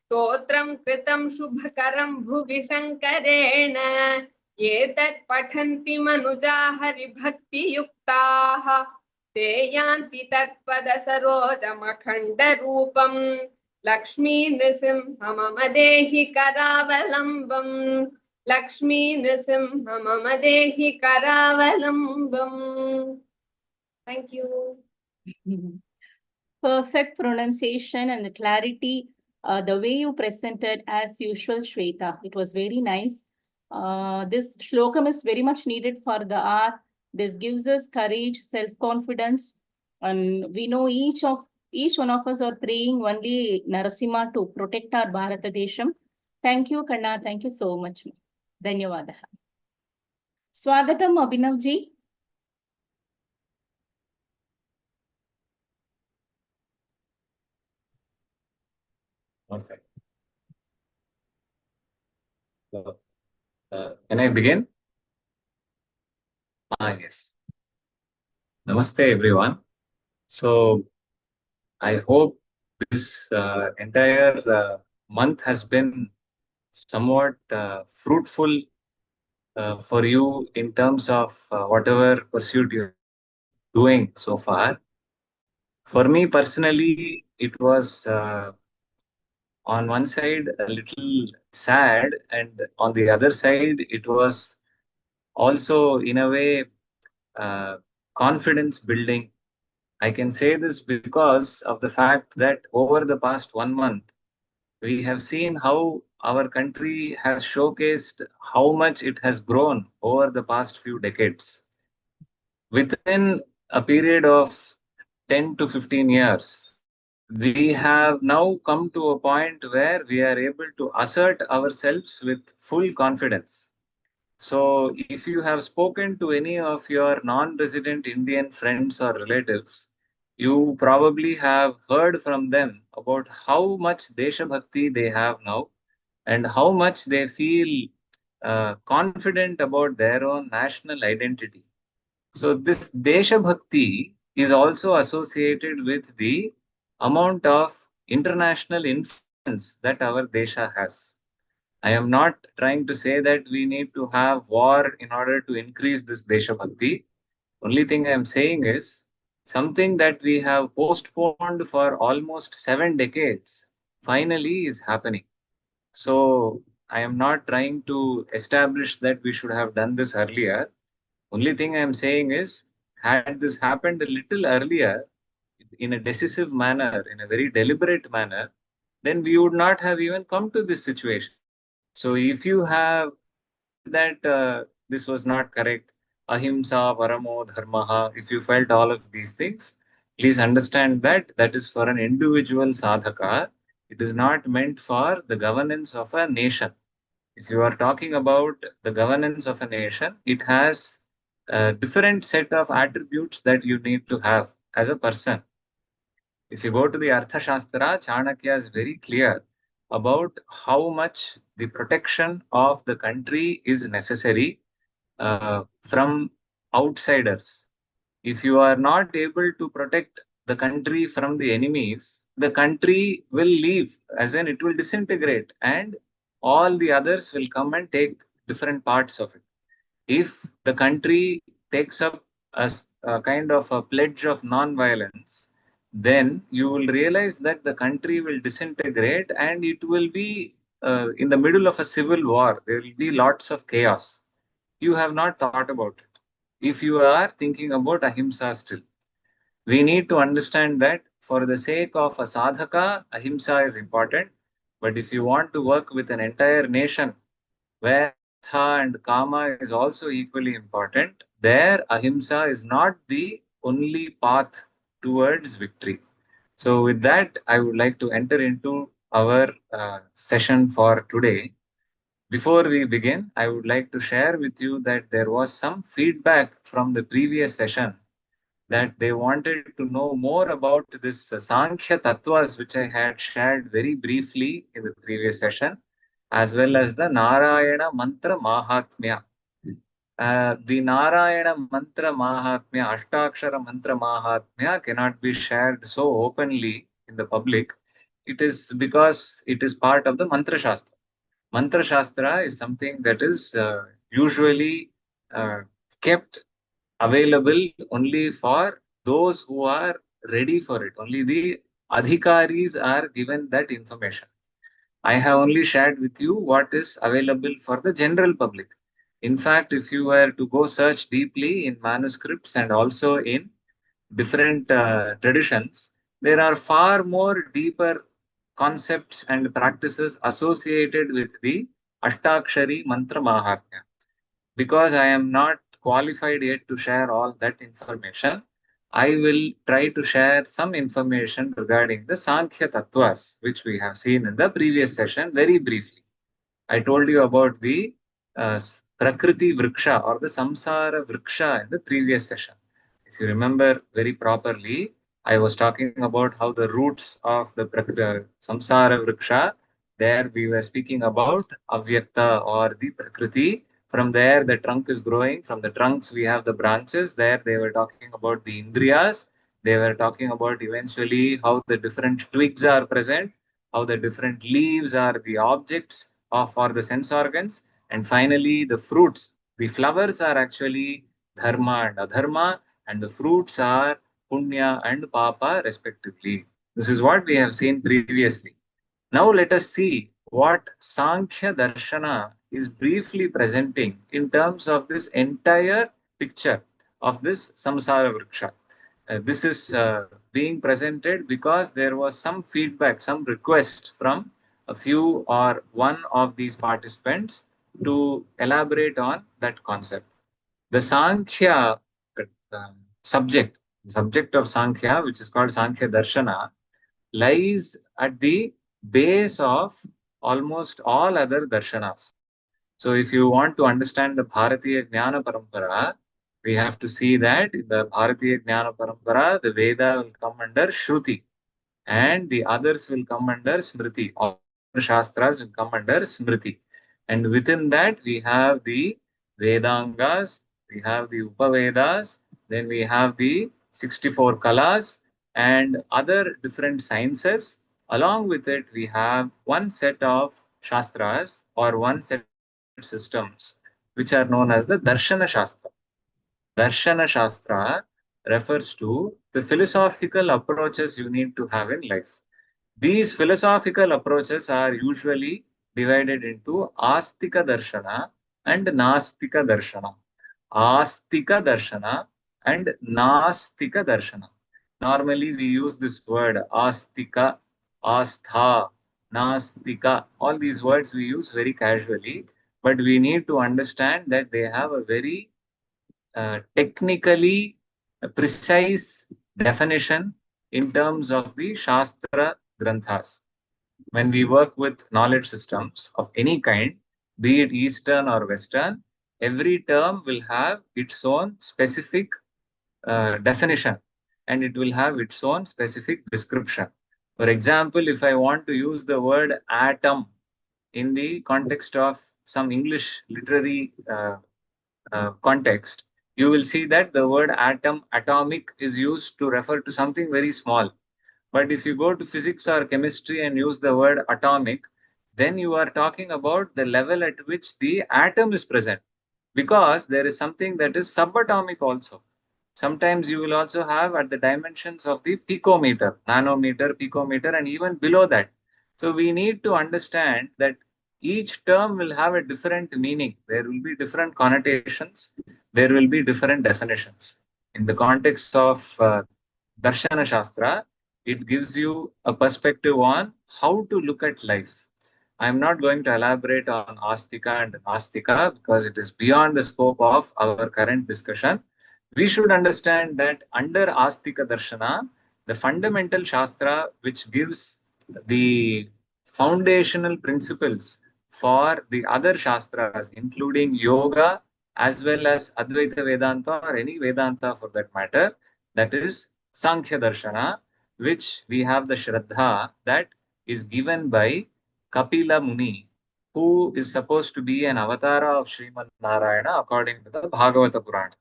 स्तोत्रं कृतं शुभकरं भुवि शङ्करेण एतत् पठन्ति मनुजा हरिभक्तियुक्ताः ते यान्ति तत्पद सरोजमखण्डरूपम् लक्ष्मी नृसिंह मम देहि करावलम्बम् लक्ष्मी नृसिंह मम देहि करावलम्बम् Thank you. Perfect pronunciation and the clarity, the way you presented as usual, Swetha. It was very nice. This shlokam is very much needed for the hour. This gives us courage, self-confidence, and we know each one of us are praying only Narasimha to protect our Bharata Desham. Thank you, Kanna. Thank you so much. Dhanyawadaha. Swagatam, Abhinav ji. One second. So, can I begin? Yes. Namaste, everyone. So, I hope this entire month has been somewhat fruitful for you in terms of whatever pursuit you're doing so far. For me personally, it was on one side a little sad, and on the other side, it was also in a way uh, confidence building. I can say this because of the fact that over the past 1 month, we have seen how our country has showcased how much it has grown over the past few decades. Within a period of 10 to 15 years, we have now come to a point where we are able to assert ourselves with full confidence. So, if you have spoken to any of your non resident Indian friends or relatives, you probably have heard from them about how much Desha Bhakti they have now and how much they feel confident about their own national identity. So, this Desha Bhakti is also associated with the amount of international influence that our Desha has. I am not trying to say that we need to have war in order to increase this Desha Bhakti. Only thing I am saying is something that we have postponed for almost 7 decades finally is happening. So I am not trying to establish that we should have done this earlier. Only thing I am saying is, had this happened a little earlier, in a decisive manner, in a very deliberate manner, then we would not have even come to this situation. So if you have felt that this was not correct, ahimsa, paramo dharmaha, if you felt all of these things, please understand that that is for an individual sadhaka. It is not meant for the governance of a nation. If you are talking about the governance of a nation, it has a different set of attributes that you need to have as a person. If you go to the Arthashastra, Chanakya is very clear about how much the protection of the country is necessary from outsiders. If you are not able to protect the country from the enemies, the country will leave, as in it will disintegrate, and all the others will come and take different parts of it. If the country takes up a kind of a pledge of non-violence, then you will realize that the country will disintegrate and it will be in the middle of a civil war. There will be lots of chaos. You have not thought about it. If you are thinking about ahimsa still, we need to understand that for the sake of a sadhaka, ahimsa is important. But if you want to work with an entire nation where artha and kama is also equally important, there ahimsa is not the only path towards victory. So, with that, I would like to enter into our session for today. Before we begin, I would like to share with you that there was some feedback from the previous session that they wanted to know more about this Sankhya Tattvas, which I had shared very briefly in the previous session, as well as the Narayana Mantra Mahatmya. The Narayana Mantra Mahatmya, Ashtakshara Mantra Mahatmya cannot be shared so openly in the public. It is because it is part of the Mantra Shastra. Mantra Shastra is something that is usually kept available only for those who are ready for it. Only the adhikaris are given that information. I have only shared with you what is available for the general public. In fact, if you were to go search deeply in manuscripts and also in different traditions, there are far more deeper concepts and practices associated with the Ashtakshari Mantra Mahatmya. Because I am not qualified yet to share all that information, I will try to share some information regarding the Sankhya Tattvas, which we have seen in the previous session very briefly. I told you about the Prakriti Vriksha or the Samsara Vriksha in the previous session. If you remember very properly, I was talking about how the roots of the Samsara Vriksha, There we were speaking about Avyakta or the Prakriti. From there, the trunk is growing. From the trunks, we have the branches. There, they were talking about the Indriyas. They were talking about eventually how the different twigs are present, how the different leaves are the objects for the sense organs. And finally, the fruits. The flowers are actually Dharma and Adharma, and the fruits are Punya and Papa, respectively. This is what we have seen previously. Now let us see what Sankhya Darshana is briefly presenting in terms of this entire picture of this Samsara Vriksha. This is being presented because there was some feedback, some request from a few or one of these participants to elaborate on that concept. The Sankhya subject, the subject of Sankhya, which is called Sankhya Darshana, lies at the base of almost all other darshanas. So if you want to understand the Bharatiya Jnana Parampara, we have to see that in the Bharatiya Jnana Parampara, the Veda will come under Shruti and the others will come under Smriti. All the Shastras will come under Smriti. And within that, we have the Vedangas, we have the Upavedas, then we have the 64 Kalas and other different sciences. Along with it, we have one set of Shastras or one set of systems which are known as the Darshana Shastra. Darshana Shastra refers to the philosophical approaches you need to have in life. These philosophical approaches are usually divided into Astika Darshana and Nastika Darshana. Astika Darshana and Nastika Darshana. Normally, we use this word Astika, Astha, Nastika. All these words we use very casually, but we need to understand that they have a very technically precise definition in terms of the Shastra Granthas. When we work with knowledge systems of any kind, be it Eastern or Western, every term will have its own specific definition and it will have its own specific description. For example, if I want to use the word atom in the context of some English literary context, you will see that the word atom, atomic, is used to refer to something very small. But if you go to physics or chemistry and use the word atomic, then you are talking about the level at which the atom is present. Because there is something that is subatomic also. Sometimes you will also have at the dimensions of the picometer, nanometer, picometer, and even below that. So we need to understand that each term will have a different meaning. There will be different connotations. There will be different definitions. In the context of Darshana Shastra, it gives you a perspective on how to look at life. I'm not going to elaborate on Astika and Nastika because it is beyond the scope of our current discussion. We should understand that under Astika Darshana, the fundamental Shastra which gives the foundational principles for the other Shastras, including Yoga as well as Advaita Vedanta or any Vedanta for that matter, that is Sankhya Darshana, which we have the Shraddha that is given by Kapila Muni, who is supposed to be an avatara of Srimad Narayana according to the Bhagavad Purana.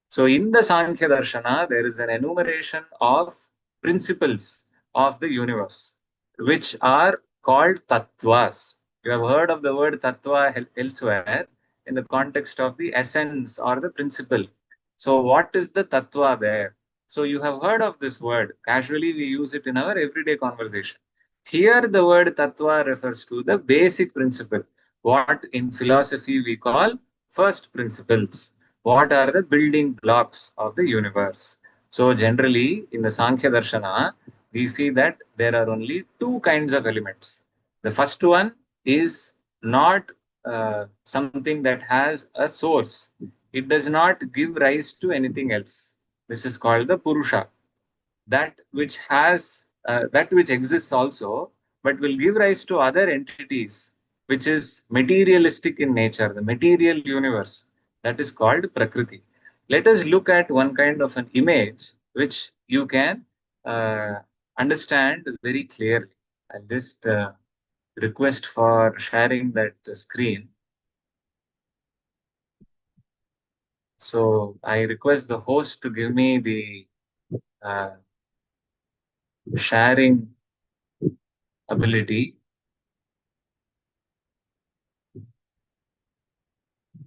So in the Sankhya Darshana, there is an enumeration of principles of the universe, which are called tattvas. You have heard of the word tattva elsewhere in the context of the essence or the principle. So what is the tattva there? So you have heard of this word. Casually, we use it in our everyday conversation. Here, the word tattva refers to the basic principle, what in philosophy we call first principles. What are the building blocks of the universe? So generally, in the Sankhya Darshana, we see that there are only two kinds of elements. The first one is not something that has a source. It does not give rise to anything else. This is called the Purusha. That which has that which exists also, but will give rise to other entities, which is materialistic in nature, the material universe. That is called Prakriti. Let us look at one kind of an image which you can understand very clearly. I'll just request for sharing that screen. So I request the host to give me the sharing ability.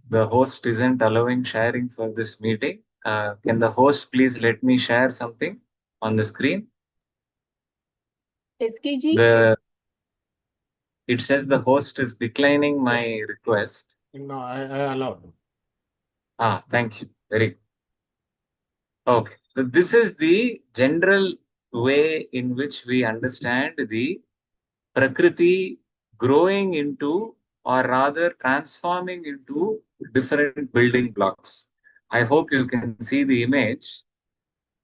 The host isn't allowing sharing for this meeting. Can the host please let me share something on the screen? SKG? It says the host is declining my request. No, I allowed. Thank you. Very good. Okay. So this is the general way in which we understand the Prakriti growing into, or rather transforming into, different building blocks. I hope you can see the image.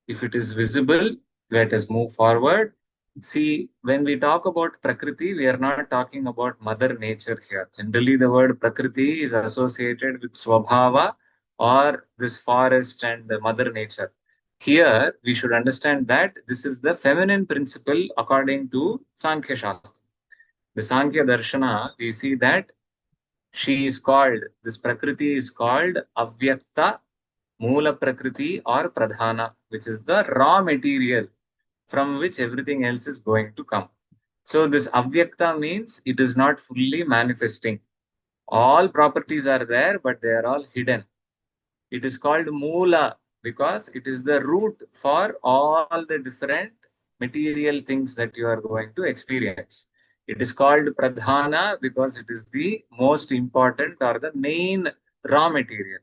If it is visible, let us move forward. See, when we talk about Prakriti, we are not talking about Mother Nature here. Generally, the word Prakriti is associated with Swabhava, or this forest and the Mother Nature. Here, we should understand that this is the feminine principle according to Sankhya Shastra. The Sankhya Darshana, we see that she is called, this Prakriti is called Avyakta, Moola Prakriti, or Pradhana, which is the raw material from which everything else is going to come. So this Avyakta means it is not fully manifesting. All properties are there, but they are all hidden. It is called Moola because it is the root for all the different material things that you are going to experience. It is called Pradhana because it is the most important or the main raw material.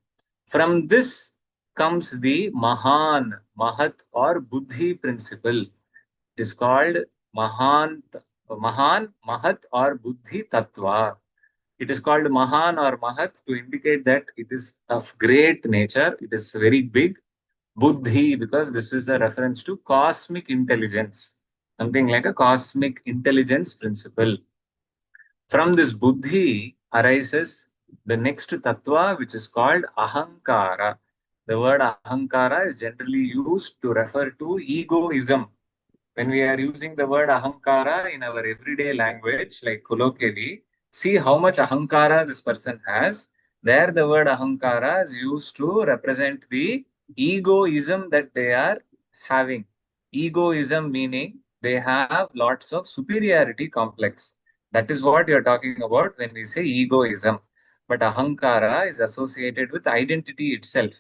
From this comes the Mahan, Mahat, or Buddhi principle. It is called Mahan, Mahat, or Buddhi Tattva. It is called Mahan or Mahat to indicate that it is of great nature. It is very big. Buddhi, because this is a reference to cosmic intelligence, something like a cosmic intelligence principle. From this Buddhi arises the next tattva, which is called Ahankara. The word Ahankara is generally used to refer to egoism. When we are using the word Ahankara in our everyday language, like colloquially, see how much Ahankara this person has. There, the word Ahankara is used to represent the egoism that they are having. Egoism meaning they have lots of superiority complex. That is what you're talking about when we say egoism. But Ahankara is associated with identity itself.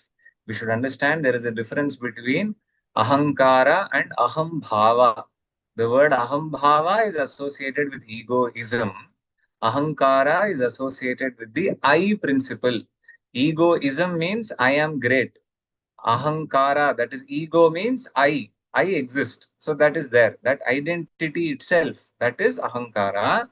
We should understand there is a difference between Ahankara and Ahambhava. The word Ahambhava is associated with egoism. Ahankara is associated with the I principle. Egoism means I am great. Ahankara, that is ego, means I exist. So that is there. That identity itself, that is Ahankara.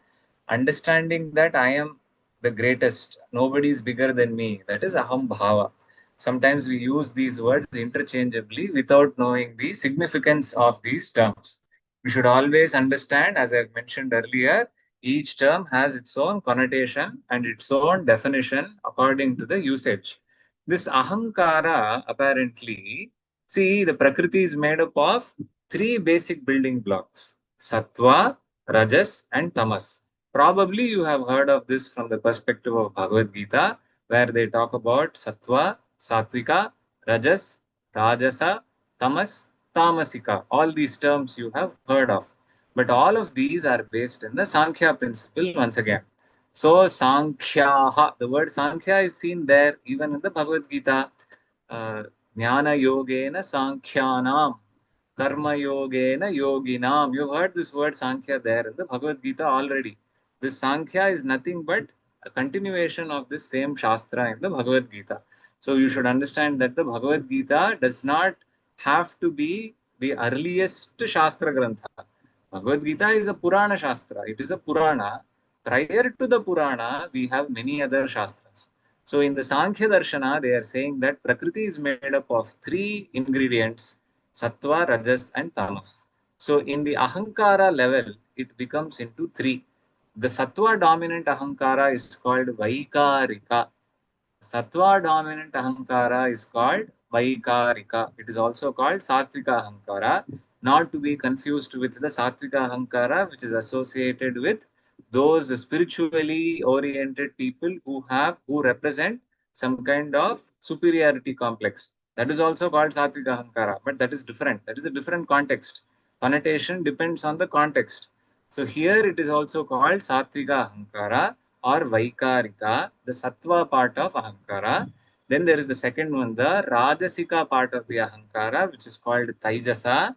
Understanding that I am the greatest, nobody is bigger than me, that is Ahambhava. Sometimes we use these words interchangeably without knowing the significance of these terms. We should always understand, as I've mentioned earlier, each term has its own connotation and its own definition according to the usage. This Ahankara, apparently, see, the Prakriti is made up of three basic building blocks: Sattva, Rajas, and Tamas. Probably you have heard of this from the perspective of Bhagavad Gita, where they talk about Sattva, Satvika, Rajas, Rajasa, Tamas, Tamasika. All these terms you have heard of. But all of these are based in the Sankhya principle once again. So Sankhyaha, the word Sankhya is seen there even in the Bhagavad Gita. Jnana Yogena Sankhyanam, Karma Yogena Yoginam. You've heard this word Sankhya there in the Bhagavad Gita already. This Sankhya is nothing but a continuation of this same Shastra in the Bhagavad Gita. So you should understand that the Bhagavad Gita does not have to be the earliest Shastra Grantha. Bhagavad Gita is a Purana Shastra. It is a Purana. Prior to the Purana, we have many other Shastras. So in the Sankhya Darshana, they are saying that Prakriti is made up of three ingredients: Sattva, Rajas, and Tamas. So in the Ahankara level, it becomes into three. The Sattva dominant Ahankara is called Vaikarika. Sattva dominant Ahankara is called Vaikarika. It is also called Satvika Ahankara, not to be confused with the Satvika Ahankara, which is associated with those spiritually oriented people who represent some kind of superiority complex. That is also called Satvika Ahankara, but that is different. That is a different context. Connotation depends on the context. So here it is also called Satvika Ahankara or Vaikarika, the Sattva part of Ahankara. Then there is the second one, the Rajasika part of the Ahankara, which is called Taijasa.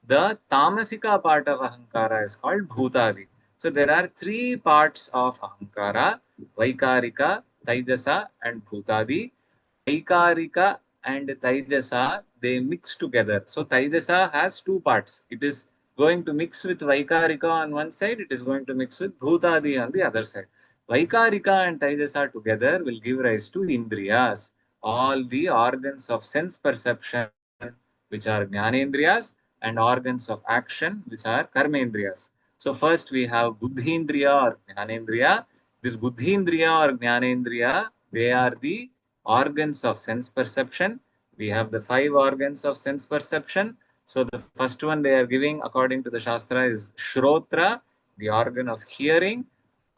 The Tamasika part of Ahankara is called Bhutadi. So there are three parts of Ahankara: Vaikarika, Taijasa, and Bhutadi. Vaikarika and Taijasa, they mix together. So Taijasa has two parts. It is going to mix with Vaikarika on one side, it is going to mix with Bhutadi on the other side. Vaikarika and Taijasa together will give rise to Indriyas, all the organs of sense perception, which are Jnanendriyas, and organs of action, which are Karmendriyas. So first we have Buddhindriya or Jnanendriya. This Buddhindriya or Jnanendriya, they are the organs of sense perception. We have the 5 organs of sense perception. So the first one they are giving according to the Shastra is Shrotra, the organ of hearing,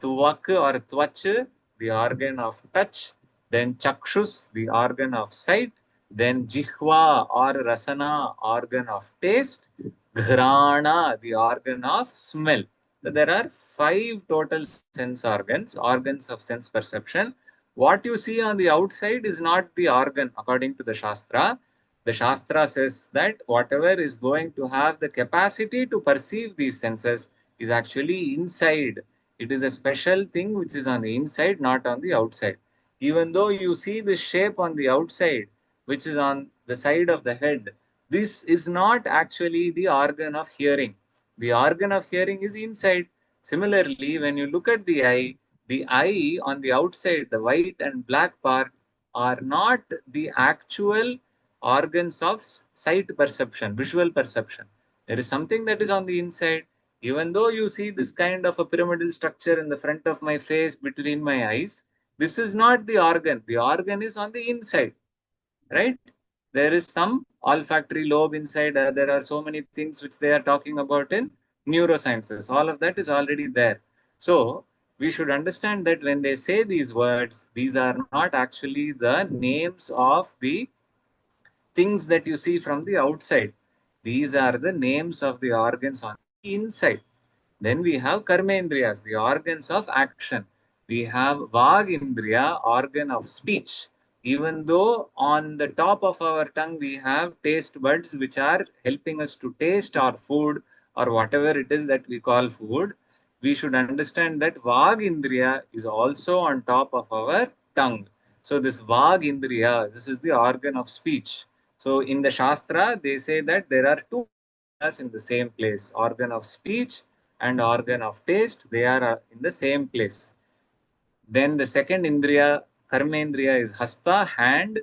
Tvak or Tvach, the organ of touch, then Chakshus, the organ of sight, then Jihva or Rasana, organ of taste, Ghrana, the organ of smell. So there are 5 total sense organs, organs of sense perception. What you see on the outside is not the organ according to the Shastra. The Shastra says that whatever is going to have the capacity to perceive these senses is actually inside. It is a special thing which is on the inside, not on the outside. Even though you see the shape on the outside, which is on the side of the head, this is not actually the organ of hearing. The organ of hearing is inside. Similarly, when you look at the eye on the outside, the white and black part are not the actual organs of sight perception, visual perception. There is something that is on the inside. Even though you see this kind of a pyramidal structure in the front of my face between my eyes, this is not the organ. The organ is on the inside, right? There is some olfactory lobe inside. There are so many things which they are talking about in neurosciences. All of that is already there. So we should understand that when they say these words, these are not actually the names of the things that you see from the outside. These are the names of the organs on the inside. Then we have Karmendriyas, the organs of action. We have Vagindriya, organ of speech. Even though on the top of our tongue we have taste buds which are helping us to taste our food or whatever it is that we call food, we should understand that Vagindriya is also on top of our tongue. So this Vagindriya, this is the organ of speech. So in the Shastra, they say that there are two in the same place, organ of speech and organ of taste, they are in the same place. Then the second Indriya, Karmendriya, is Hasta, hand.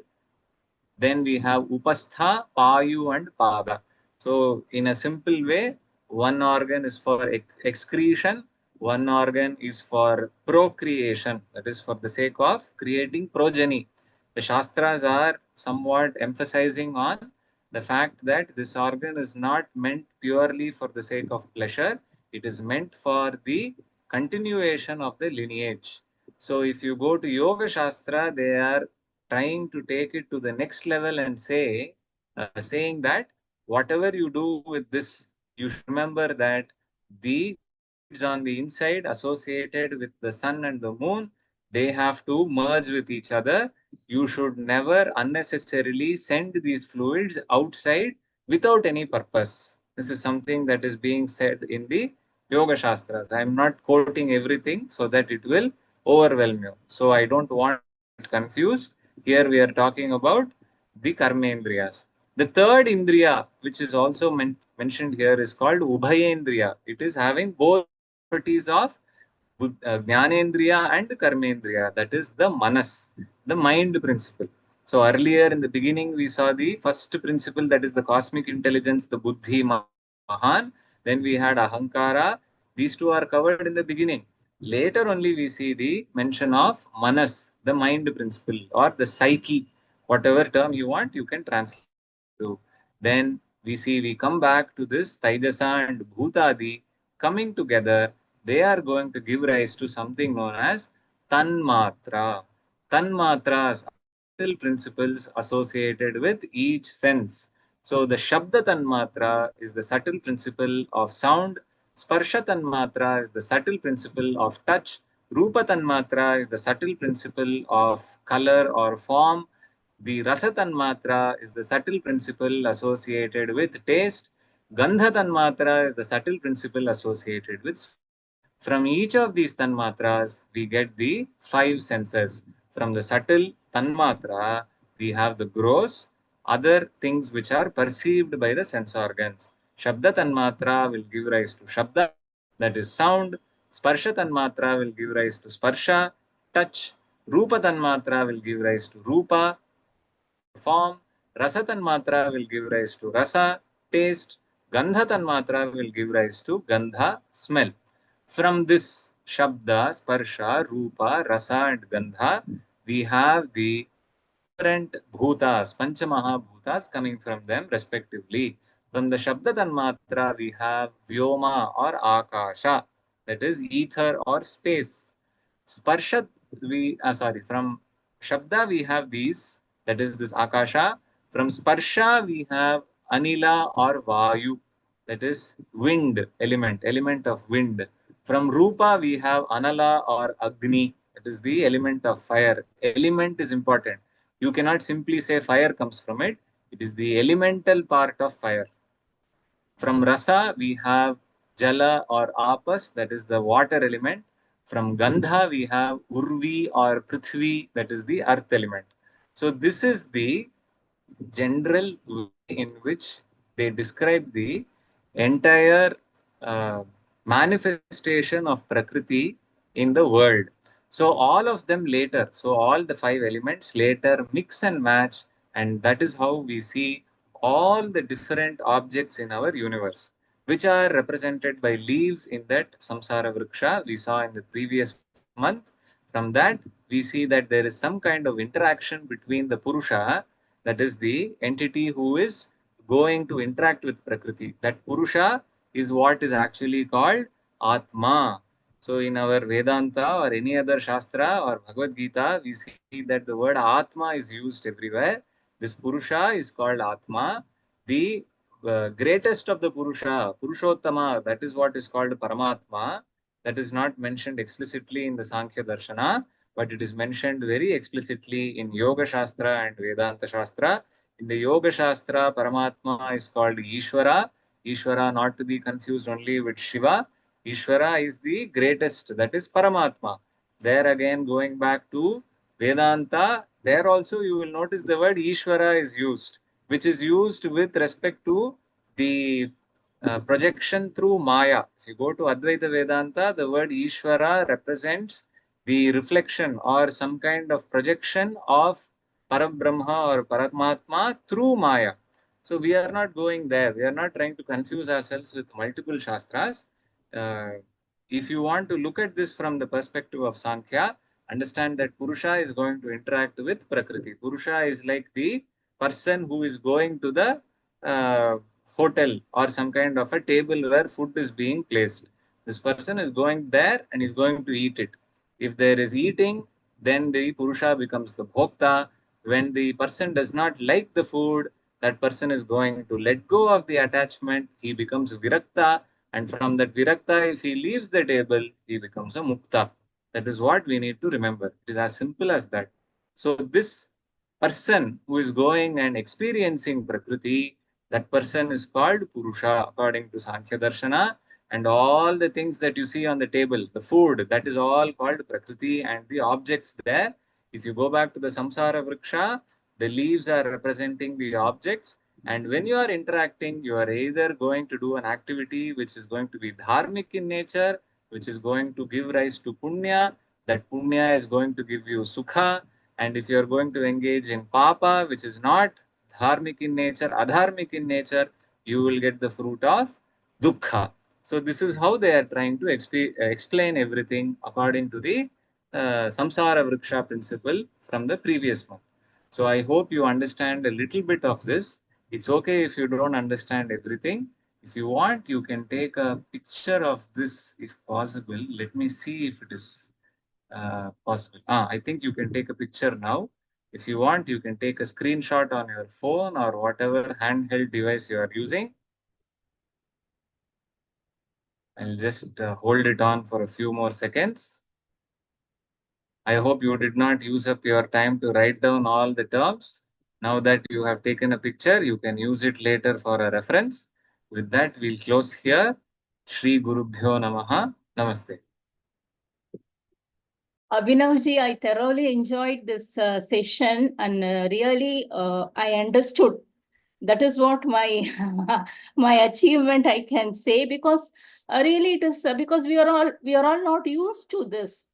Then we have Upastha, Payu, and Pada. So in a simple way, one organ is for excretion, one organ is for procreation, that is for the sake of creating progeny. The Shastras are somewhat emphasizing on the fact that this organ is not meant purely for the sake of pleasure, it is meant for the continuation of the lineage. So if you go to Yoga Shastra, they are trying to take it to the next level and saying that whatever you do with this, you should remember that the fluids on the inside associated with the sun and the moon, they have to merge with each other. You should never unnecessarily send these fluids outside without any purpose. This is something that is being said in the Yoga Shastras. I am not quoting everything so that it will overwhelm you. So I don't want to get confused. Here we are talking about the Karmendriyas. The third Indriya, which is also mentioned here, is called Ubhayendriya. It is having both properties of Jnanendriya and Karmendriya. That is the Manas, the mind principle. So earlier in the beginning, we saw the first principle, that is the cosmic intelligence, the Buddhi Mahan. Then we had Ahankara. These two are covered in the beginning. Later only we see the mention of Manas, the mind principle or the psyche, whatever term you want, you can translate to. Then we come back to this Taijasa and Bhutadi coming together. they are going to give rise to something known as tanmatra. Tanmatras are subtle principles associated with each sense. So the Shabda Tanmatra is the subtle principle of sound, Sparsha Tanmatra is the subtle principle of touch, Rupa Tanmatra is the subtle principle of color or form, the Rasa Tanmatra is the subtle principle associated with taste, Gandha Tanmatra is the subtle principle associated with smell. From each of these tanmatras, we get the five senses. From the subtle tanmatra, we have the gross, other things which are perceived by the sense organs. Shabda tanmatra will give rise to shabda, that is sound. Sparsha tanmatra will give rise to sparsha, touch. Rupa tanmatra will give rise to rupa, form. Rasa tanmatra will give rise to rasa, taste. Gandha tanmatra will give rise to gandha, smell. From this Shabda, Sparsha, Rupa, Rasa and Gandha, we have the different bhutas, Panchamaha bhutas coming from them respectively. From the Shabda Tanmatra, we have Vyoma or Akasha, that is ether or space. Sparsha, from Shabda we have these, that is this Akasha. From Sparsha we have Anila or Vayu, that is wind element, element of wind. From Rupa we have Anala or Agni, that is the element of fire. Element is important. You cannot simply say fire comes from it. It is the elemental part of fire. From Rasa, we have Jala or Apas, that is the water element. From Gandha, we have Urvi or Prithvi, that is the earth element. So this is the general way in which they describe the entire uh, manifestation of Prakriti in the world. So all of them later, so all the five elements later mix and match, and that is how we see all the different objects in our universe, which are represented by leaves in that Samsara Vriksha we saw in the previous month. From that, we see that there is some kind of interaction between the Purusha, that is the entity who is going to interact with Prakriti. That Purusha is what is actually called Atma. So in our Vedanta or any other Shastra or Bhagavad Gita, we see that the word Atma is used everywhere. This Purusha is called Atma. The greatest of the Purusha, Purushottama, that is what is called Paramatma. That is not mentioned explicitly in the Sankhya Darshana, but it is mentioned very explicitly in Yoga Shastra and Vedanta Shastra. In the Yoga Shastra, Paramatma is called Ishvara. Ishvara not to be confused only with Shiva. Ishvara is the greatest, that is Paramatma. There again, going back to Vedanta, there also you will notice the word Ishvara is used, which is used with respect to the projection through Maya. If you go to Advaita Vedanta, the word Ishvara represents the reflection or some kind of projection of Parabrahma or Paramatma through Maya. So we are not going there. We are not trying to confuse ourselves with multiple Shastras. Uh, if you want to look at this from the perspective of Sankhya, understand that Purusha is going to interact with Prakriti. Purusha is like the person who is going to the hotel or some kind of a table where food is being placed. This person is going there and is going to eat it. If there is eating, then the Purusha becomes the Bhokta. When the person does not like the food, that person is going to let go of the attachment. He becomes Virakta. And from that Virakta, if he leaves the table, he becomes a Mukta. That is what we need to remember. It is as simple as that. So this person who is going and experiencing Prakriti, that person is called Purusha according to Sankhya Darshana. And all the things that you see on the table, the food, that is all called Prakriti, and the objects there. If you go back to the Samsara Vriksha, the leaves are representing the objects. And when you are interacting, you are either going to do an activity which is going to be dharmic in nature, which is going to give rise to punya. That punya is going to give you sukha. And if you are going to engage in papa, which is not dharmic in nature, adharmic in nature, you will get the fruit of dukkha. So this is how they are trying to explain everything according to the samsara vriksha principle from the previous month. So I hope you understand a little bit of this. It's okay if you don't understand everything. If you want, you can take a picture of this if possible. Let me see if it is possible. I think you can take a picture now. If you want, you can take a screenshot on your phone or whatever handheld device you are using. I'll just hold it on for a few more seconds. I hope you did not use up your time to write down all the terms. Now that you have taken a picture, you can use it later for a reference. With that, we'll close here. Shri Gurubhyo Namaha. Namaste. Abhinavji, I thoroughly enjoyed this session and really I understood. That is what my my achievement I can say, because really it is because we are all not used to this.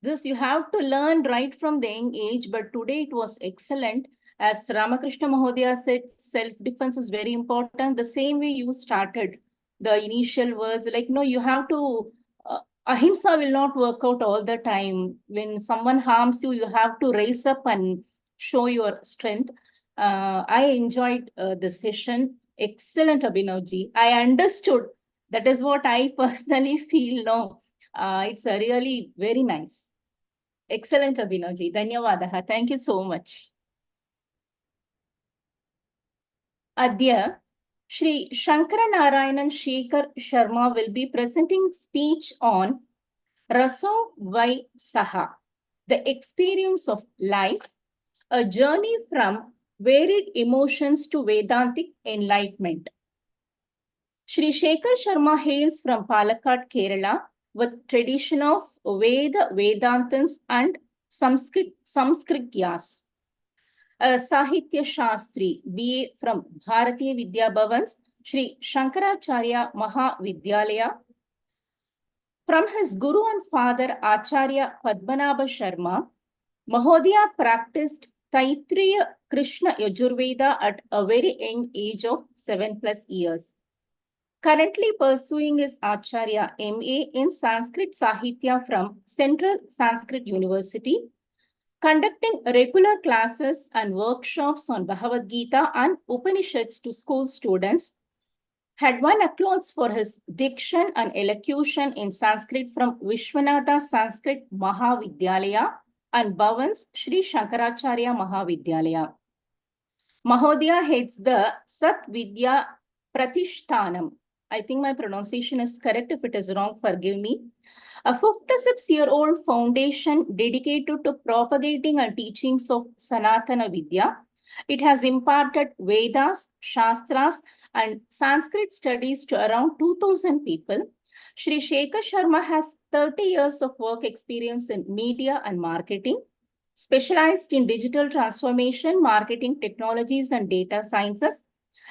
This you have to learn right from the young age, but today it was excellent. As Ramakrishna Mahodaya said, self-defense is very important. The same way you started the initial words, like, no, you have to, ahimsa will not work out all the time. When someone harms you, you have to raise up and show your strength. I enjoyed the session. Excellent, Abhinavji. I understood. That is what I personally feel now. It's a really very nice. Excellent, Abhinavji. Dhanyavadaha. Thank you so much. Adya, Shri Shankaranarayanan Shekhar Sharma will be presenting speech on Raso Vai Saha, the experience of life, a journey from varied emotions to Vedantic enlightenment. Shri Shekhar Sharma hails from Palakkad, Kerala, with tradition of Veda, Vedantans and Samskrityas. Sahitya Shastri, BA from Bharatiya Vidya Bhavans, Shri Shankaracharya Mahavidyalaya. From his guru and father Acharya Padmanabha Sharma, Mahodaya practiced Taittiriya Krishna Yajurveda at a very young age of 7+ years. Currently pursuing his Acharya MA in Sanskrit Sahitya from Central Sanskrit University, conducting regular classes and workshops on Bhagavad Gita and Upanishads to school students, had won accolades for his diction and elocution in Sanskrit from Vishwanatha Sanskrit Mahavidyalaya and Bhavans Shri Shankaracharya Mahavidyalaya. Mahodaya heads the Sadvidya Pratishtanam. I think my pronunciation is correct. If it is wrong, forgive me. A 56-year-old foundation dedicated to propagating and teachings of Sanatana Vidya. It has imparted Vedas, Shastras, and Sanskrit studies to around 2,000 people. Shri Shekhar Sharma has 30 years of work experience in media and marketing, specialized in digital transformation, marketing technologies, and data sciences.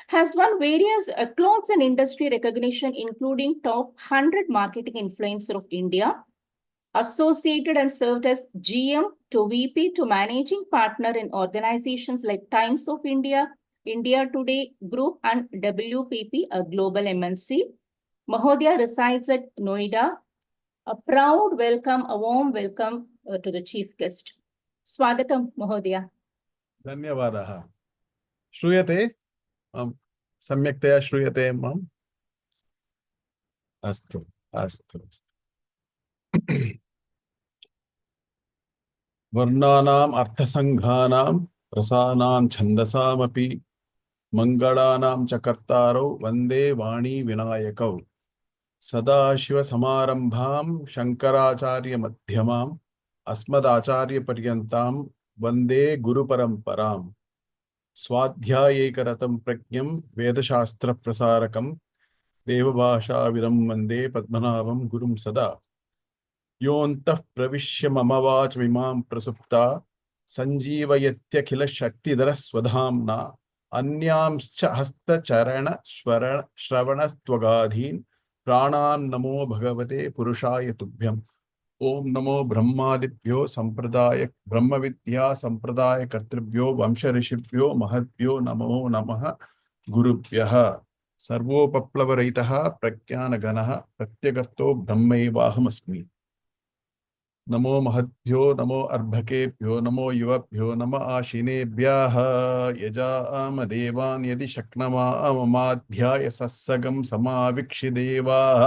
Has won various accolades and industry recognition, including top 100 marketing influencer of India, associated and served as GM to VP to managing partner in organizations like Times of India, India Today Group, and WPP, a global MNC. Mahodaya resides at Noida. A proud welcome, a warm welcome to the chief guest. Swagatam, Mahodaya. Dhanyavadaha. Shruyate? Samyaktaya Shruyate, ma'am? Astu, astu. Varnanam arthasanghanam rasanam chandasamapi mangalanam chakartaro vande vani vinayakau sadashiva samarambham shankaracharya madhyamam asmadacharya paryantam vande guru paramparam swadhyayekaratam pragyam vedashastra prasarakam devabhasha vidam vande padmanabam gurum sada योऽन्तः प्रविश्य मम वाचमिमां प्रसुप्ता सञ्जीवयत्यखिल शक्तिधरः स्वधाम्ना अन्यांश्च हस्तचरण श्रवणत्वगाधीन् प्राणान् नमो भगवते पुरुषाय तुभ्यम् ओम नमो ब्रह्मादिभ्यो संप्रदाय ब्रह्मविद्या संप्रदाय कर्तृभ्यो वंश ऋषिभ्यो महद्भ्यो नमो नमः गुरुभ्यः सर्वोपप्लवरहितः प्रज्ञानघनः प्रत्यगर्तो ब्रह्मैवाहमस्मि. नमो महद्भ्यो नमो अर्भकेभ्यो नमो युवभ्यो नम आशिनेभ्यः यजाम देवान् यदि शक्नुमः सस्सगं समाविक्षि देवाः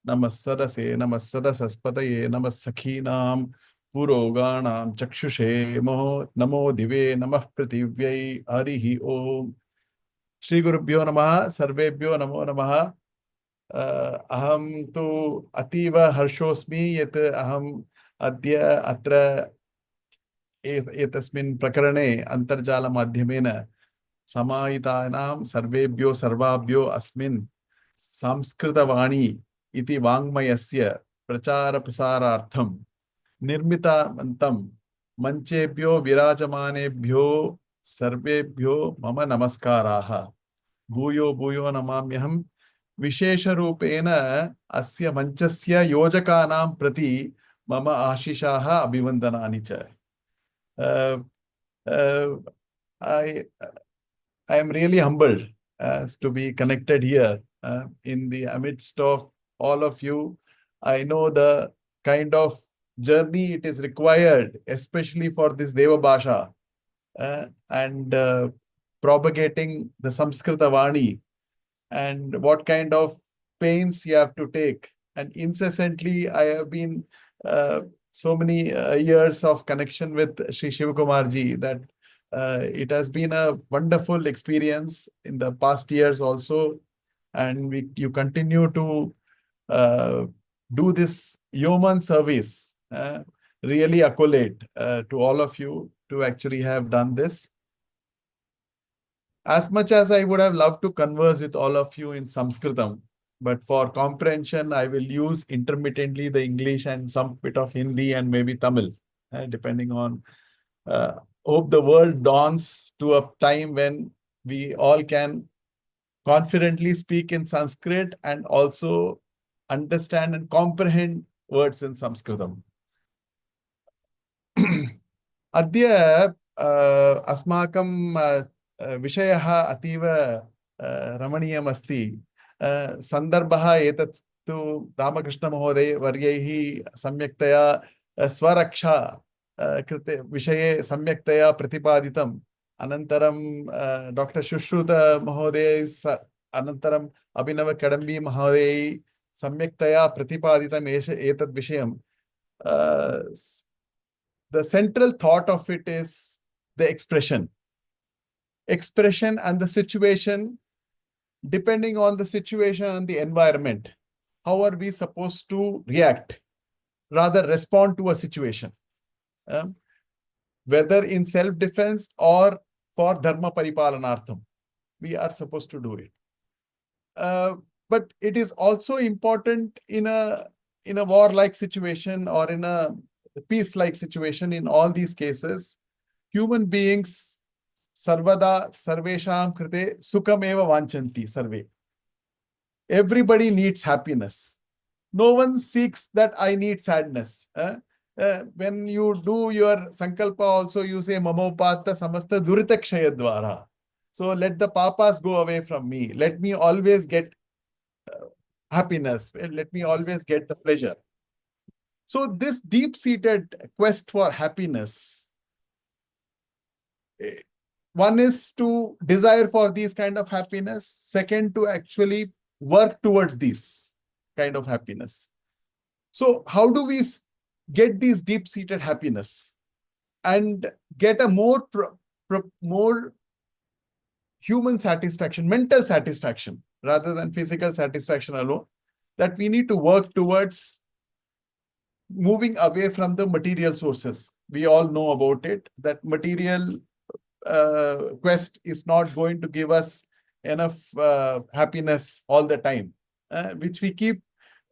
नमः सरसे नमः सरसस्पतये नमः सखीनां पुरोगाणां चक्षुषे नमो दिवे नमः पृथिव्यै हरिः ओम् श्री गुरुभ्यो नमः सर्वेभ्यो नमो नमः अहं तु अतीव हर्षोऽस्मि यत् अहम् अद्य अत्र एतस्मिन् प्रकरणे अन्तर्जालमाध्यमेन समाहितानां सर्वेभ्यो सर्वाभ्यो अस्मिन् संस्कृतवाणी इति वाङ्मयस्य प्रचारप्रसारार्थं निर्मितवन्तं मञ्चेभ्यो विराजमानेभ्यो सर्वेभ्यो मम नमस्काराः भूयो भूयो नमाम्यहं विशेषरूपेण अस्य मञ्चस्य योजकानां प्रति मम आशिषाः अभिवन्दनानि च I am really humbled to be connected here in the amidst of all of you. I know the kind of journey it is required, especially for this Deva Bhasha and propagating the Samskrita Vani, and what kind of pains you have to take. And incessantly, I have been so many years of connection with Shri Shivakumarji that it has been a wonderful experience in the past years also. And you continue to do this yeoman service. Really accolade to all of you to actually have done this. As much as I would have loved to converse with all of you in Samskritam, but for comprehension, I will use intermittently the English and some bit of Hindi and maybe Tamil, depending on. Hope the world dawns to a time when we all can confidently speak in Sanskrit and also understand and comprehend words in Samskritam. Adya अस्माकं विषयः अतीव रमणीयम् अस्ति सन्दर्भः एतत् तु रामकृष्णमहोदय वर्यैः सम्यक्तया स्वरक्षा कृते विषये सम्यक्तया प्रतिपादितम् अनन्तरं डॉक्टर सुश्रुत महोदय अनन्तरम् अभिनव कडम्बी महोदय सम्यक्तया प्रतिपादितम् एतत् विषयं the central thought of it is the expression and the situation. Depending on the situation and the environment, how are we supposed to react, rather respond to a situation, whether in self-defense or for dharma paripalanartham, we are supposed to do it. But it is also important in a war-like situation or in a peace-like situation. In all these cases, human beings sarvada sarvesham krite sukham eva vanchanti sarve. Everybody needs happiness. No one seeks that I need sadness. When you do your sankalpa also, you say mamopata samasta durita kshayadvara. So let the papas go away from me. Let me always get happiness. Let me always get the pleasure. So this deep-seated quest for happiness, one is to desire for these kind of happiness. Second, to actually work towards this kind of happiness. So how do we get these deep-seated happiness and get a more human satisfaction, mental satisfaction, rather than physical satisfaction alone? That we need to work towards moving away from the material sources. We all know about it, that material quest is not going to give us enough happiness all the time, which we keep.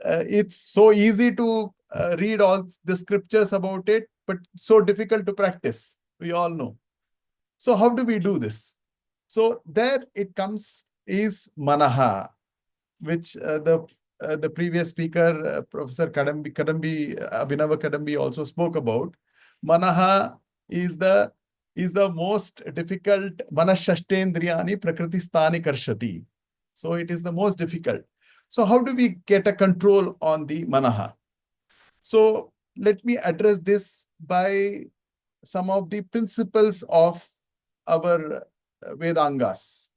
It's so easy to read all the scriptures about it, but so difficult to practice. We all know. So how do we do this? So there it comes is manaha, which the previous speaker, Professor Kidambi, Abhinav Kidambi also spoke about. Manaha is the most difficult. Manashashtendriyani prakritistani karshati. So it is the most difficult. So how do we get a control on the manaha? So let me address this by some of the principles of our Vedangas.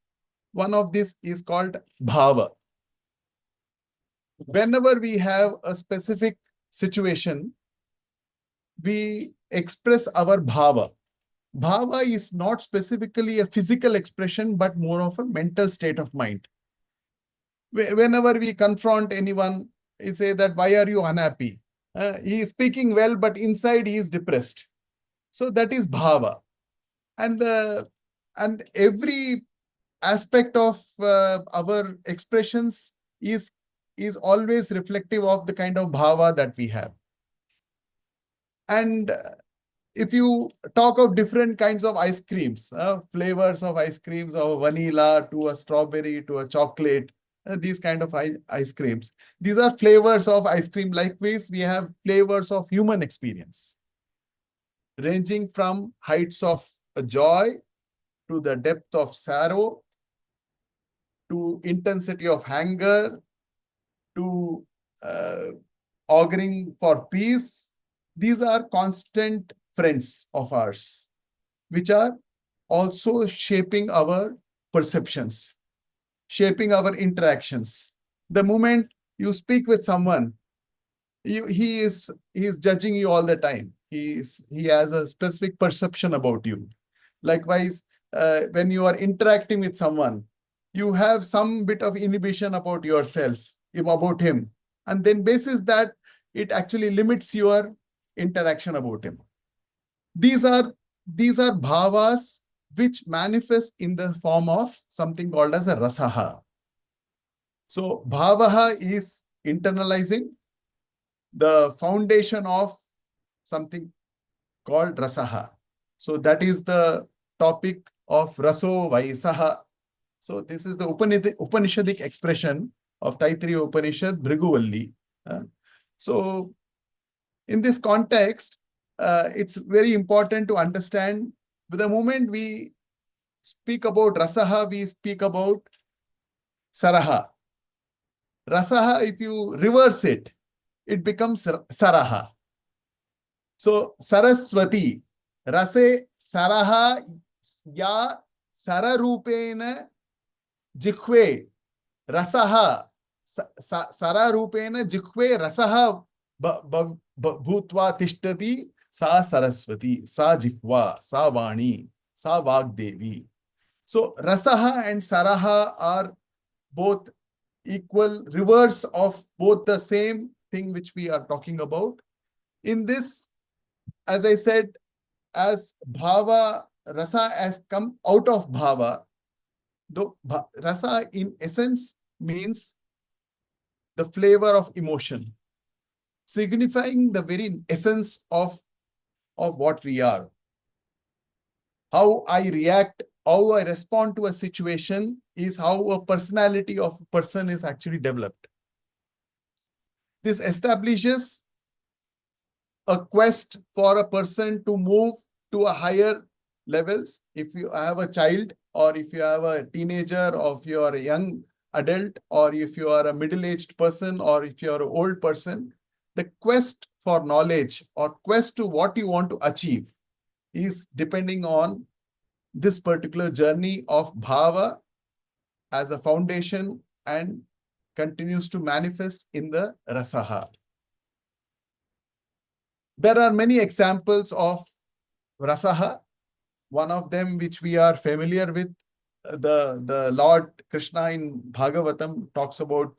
One of this is called bhava. Whenever we have a specific situation, we express our bhava. Bhava is not specifically a physical expression, but more of a mental state of mind. Whenever we confront anyone, we say that, why are you unhappy? He is speaking well, but inside he is depressed. So that is bhava. And every aspect of our expressions is always reflective of the kind of bhava that we have. And if you talk of different kinds of ice creams, flavors of ice creams, of vanilla to a strawberry to a chocolate, these kind of ice creams, these are flavors of ice cream. Likewise, we have flavors of human experience, ranging from heights of joy to the depth of sorrow, to intensity of anger, to auguring for peace. These are constant friends of ours, which are also shaping our perceptions, shaping our interactions. The moment you speak with someone, he is judging you all the time. He has a specific perception about you. Likewise, when you are interacting with someone, you have some bit of inhibition about yourself, about him. And then basis that, it actually limits your interaction about him. These are bhavas which manifest in the form of something called as a rasaha. So bhavaha is internalizing, the foundation of something called rasaha. So that is the topic of raso vaisaha. So this is the Upanishadic expression of Taittiriya Upanishad, Bhriguvalli. So in this context, it's very important to understand, the moment we speak about rasaha, we speak about saraha. Rasaha, if you reverse it, it becomes saraha. So Saraswati, rase saraha ya sararupena jikhve rasaha, sararupena jikhve rasaha bhutva tishtati sa Saraswati, sa jikhva, sa vani, sa vagdevi. So rasaha and saraha are both equal reverse of both the same thing which we are talking about. In this, as I said, as bhava, rasa has come out of bhava, though rasa in essence means the flavor of emotion, signifying the very essence of what we are. How I react, how I respond to a situation is how a personality of a person is actually developed. This establishes a quest for a person to move to a higher levels. If you have a child, or if you have a teenager, or if you are a young adult, or if you are a middle-aged person, or if you are an old person, the quest for knowledge or quest to what you want to achieve is depending on this particular journey of bhava as a foundation and continues to manifest in the rasaha. There are many examples of rasaha. One of them which we are familiar with, the Lord Krishna in Bhagavatam talks about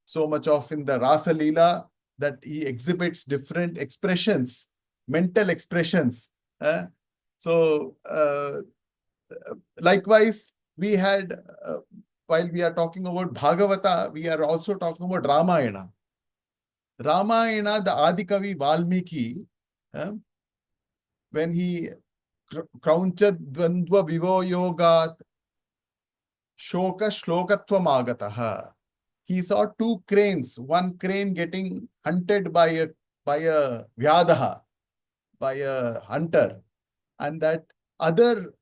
so much of in the Rasa Leela, that he exhibits different expressions, mental expressions. So likewise, we had, while we are talking about Bhagavata, we are also talking about Ramayana. Ramayana, the Adikavi Valmiki, when he krauncha dvandva vivo yogat shoka shlokatvam agataha, he saw two cranes, one crane getting hunted by a vyadaha, by a hunter, and that other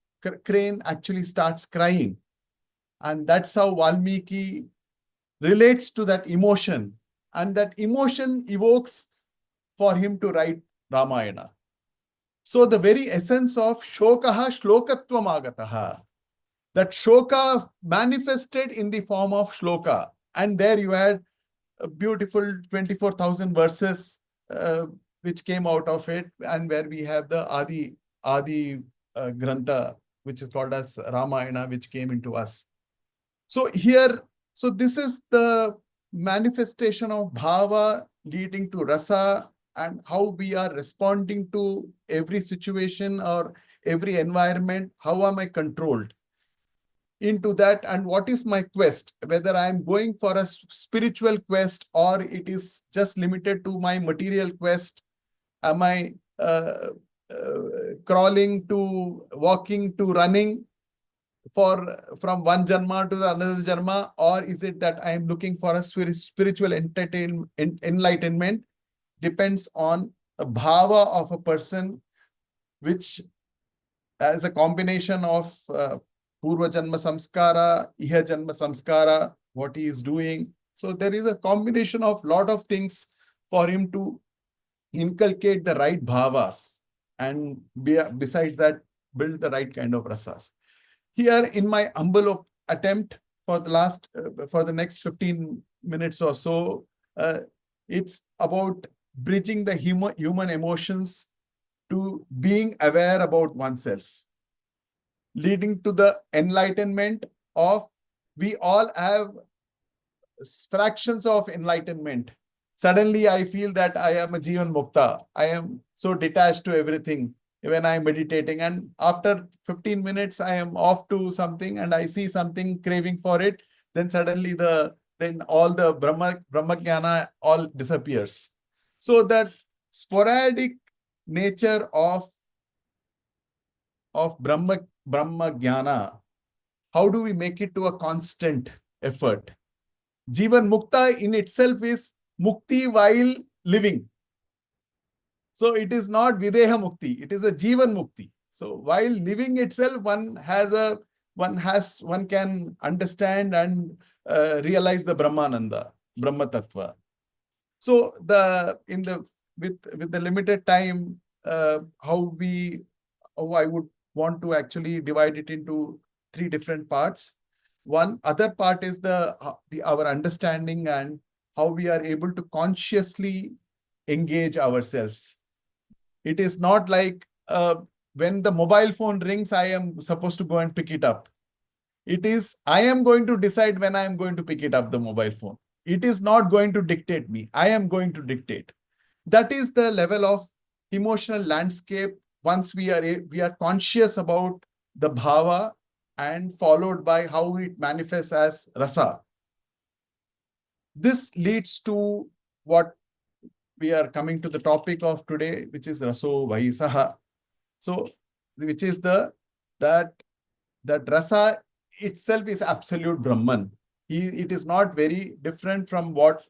crane actually starts crying. And that's how Valmiki relates to that emotion. And that emotion evokes for him to write Ramayana. So the very essence of shokaha shlokatvam agataha, that shoka manifested in the form of shloka. And there you had a beautiful 24,000 verses which came out of it, and where we have the Adi Grantha, which is called as Ramayana, which came into us. So here, so this is the manifestation of bhava leading to rasa, and how we are responding to every situation or every environment. How am I controlled into that, and what is my quest, whether I am going for a spiritual quest or it is just limited to my material quest. Am I crawling to walking to running from one janma to another janma, or is it that I am looking for a spiritual enlightenment? Depends on a bhava of a person, which as a combination of Purva Janma Samskara, Iha Janma Samskara, what he is doing. So there is a combination of lot of things for him to inculcate the right bhavas, and besides that, build the right kind of rasas. Here, in my humble attempt for the next 15 minutes or so, it's about bridging the human emotions to being aware about oneself, leading to the enlightenment of, we all have fractions of enlightenment. Suddenly I feel that I am a Jivan Mukta. I am so detached to everything when I am meditating, and after 15 minutes I am off to something and I see something, craving for it, then suddenly then all the Brahma Jnana all disappears. So that sporadic nature of Brahma Jnana, how do we make it to a constant effort? Jivan Mukta in itself is mukti while living. So it is not Videha Mukti, it is a Jivan Mukti. So while living itself, one can understand and realize the Brahmananda, Brahma Tattva. So with the limited time, how I would want to actually divide it into 3 different parts. One other part is our understanding and how we are able to consciously engage ourselves. It is not like when the mobile phone rings, I am supposed to go and pick it up. It is, I am going to decide when I am going to pick it up, the mobile phone. It is not going to dictate me. I am going to dictate. That is the level of emotional landscape once we are conscious about the bhava, and followed by how it manifests as rasa. This leads to what we are coming to the topic of today, which is raso vaisaha. So, which is that rasa itself is absolute Brahman. It is not very different from what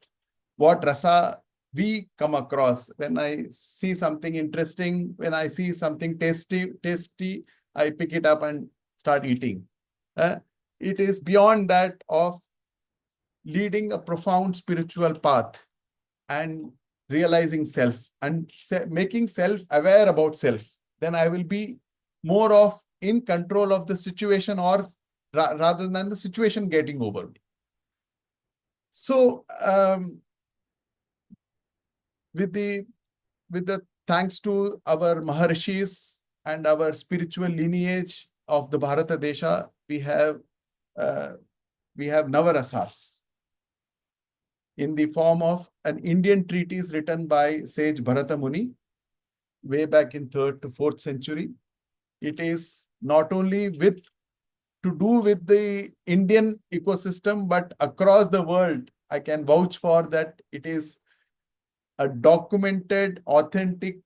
rasa we come across. When I see something interesting, when I see something tasty, I pick it up and start eating. It is beyond that of leading a profound spiritual path and realizing self and making self aware about self. Then I will be more of in control of the situation, or rather than the situation getting over me. So with the thanks to our Maharishis and our spiritual lineage of the Bharata Desha, we have Navarasas in the form of an Indian treatise written by sage Bharata Muni way back in 3rd to 4th century. It is not only to do with the Indian ecosystem, but across the world. I can vouch for that. It is a documented, authentic,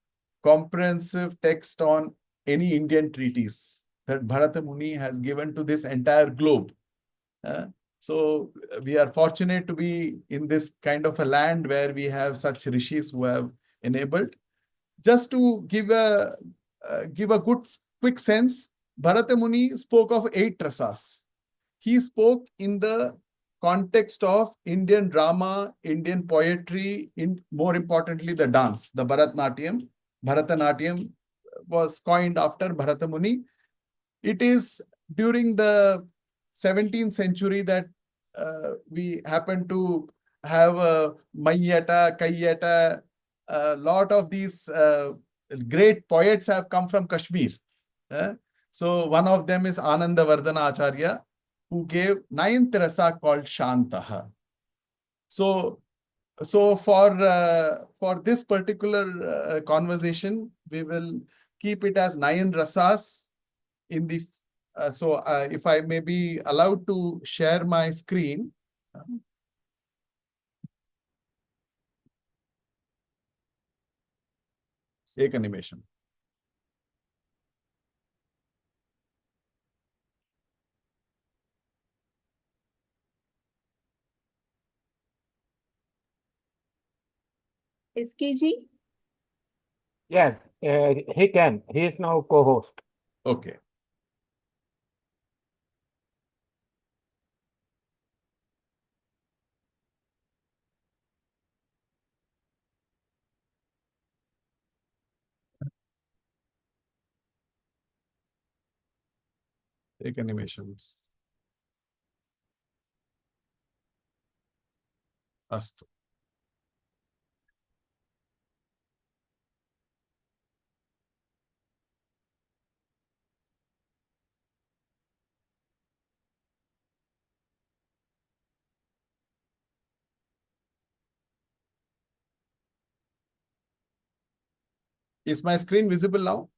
comprehensive text on any Indian treatise that Bharata Muni has given to this entire globe. So we are fortunate to be in this kind of a land where we have such rishis who have enabled. Just to give a quick sense, Bharata Muni spoke of 8 rasas. He spoke in the context of Indian drama, Indian poetry, more importantly, the dance, the Bharatanatyam. Bharatanatyam was coined after Bharata Muni. It is during the 17th century that we happen to have Mayyata, Kayyata. A lot of these great poets have come from Kashmir. So one of them is Anandavardhana Acharya, who gave ninth rasa called Shantaha. So for this particular conversation, we will keep it as 9 rasas in the. If I may be allowed to share my screen. Take animation. SKG? Yes, he can. He is now co-host. Okay. Take animations. Astu. Is my screen visible now?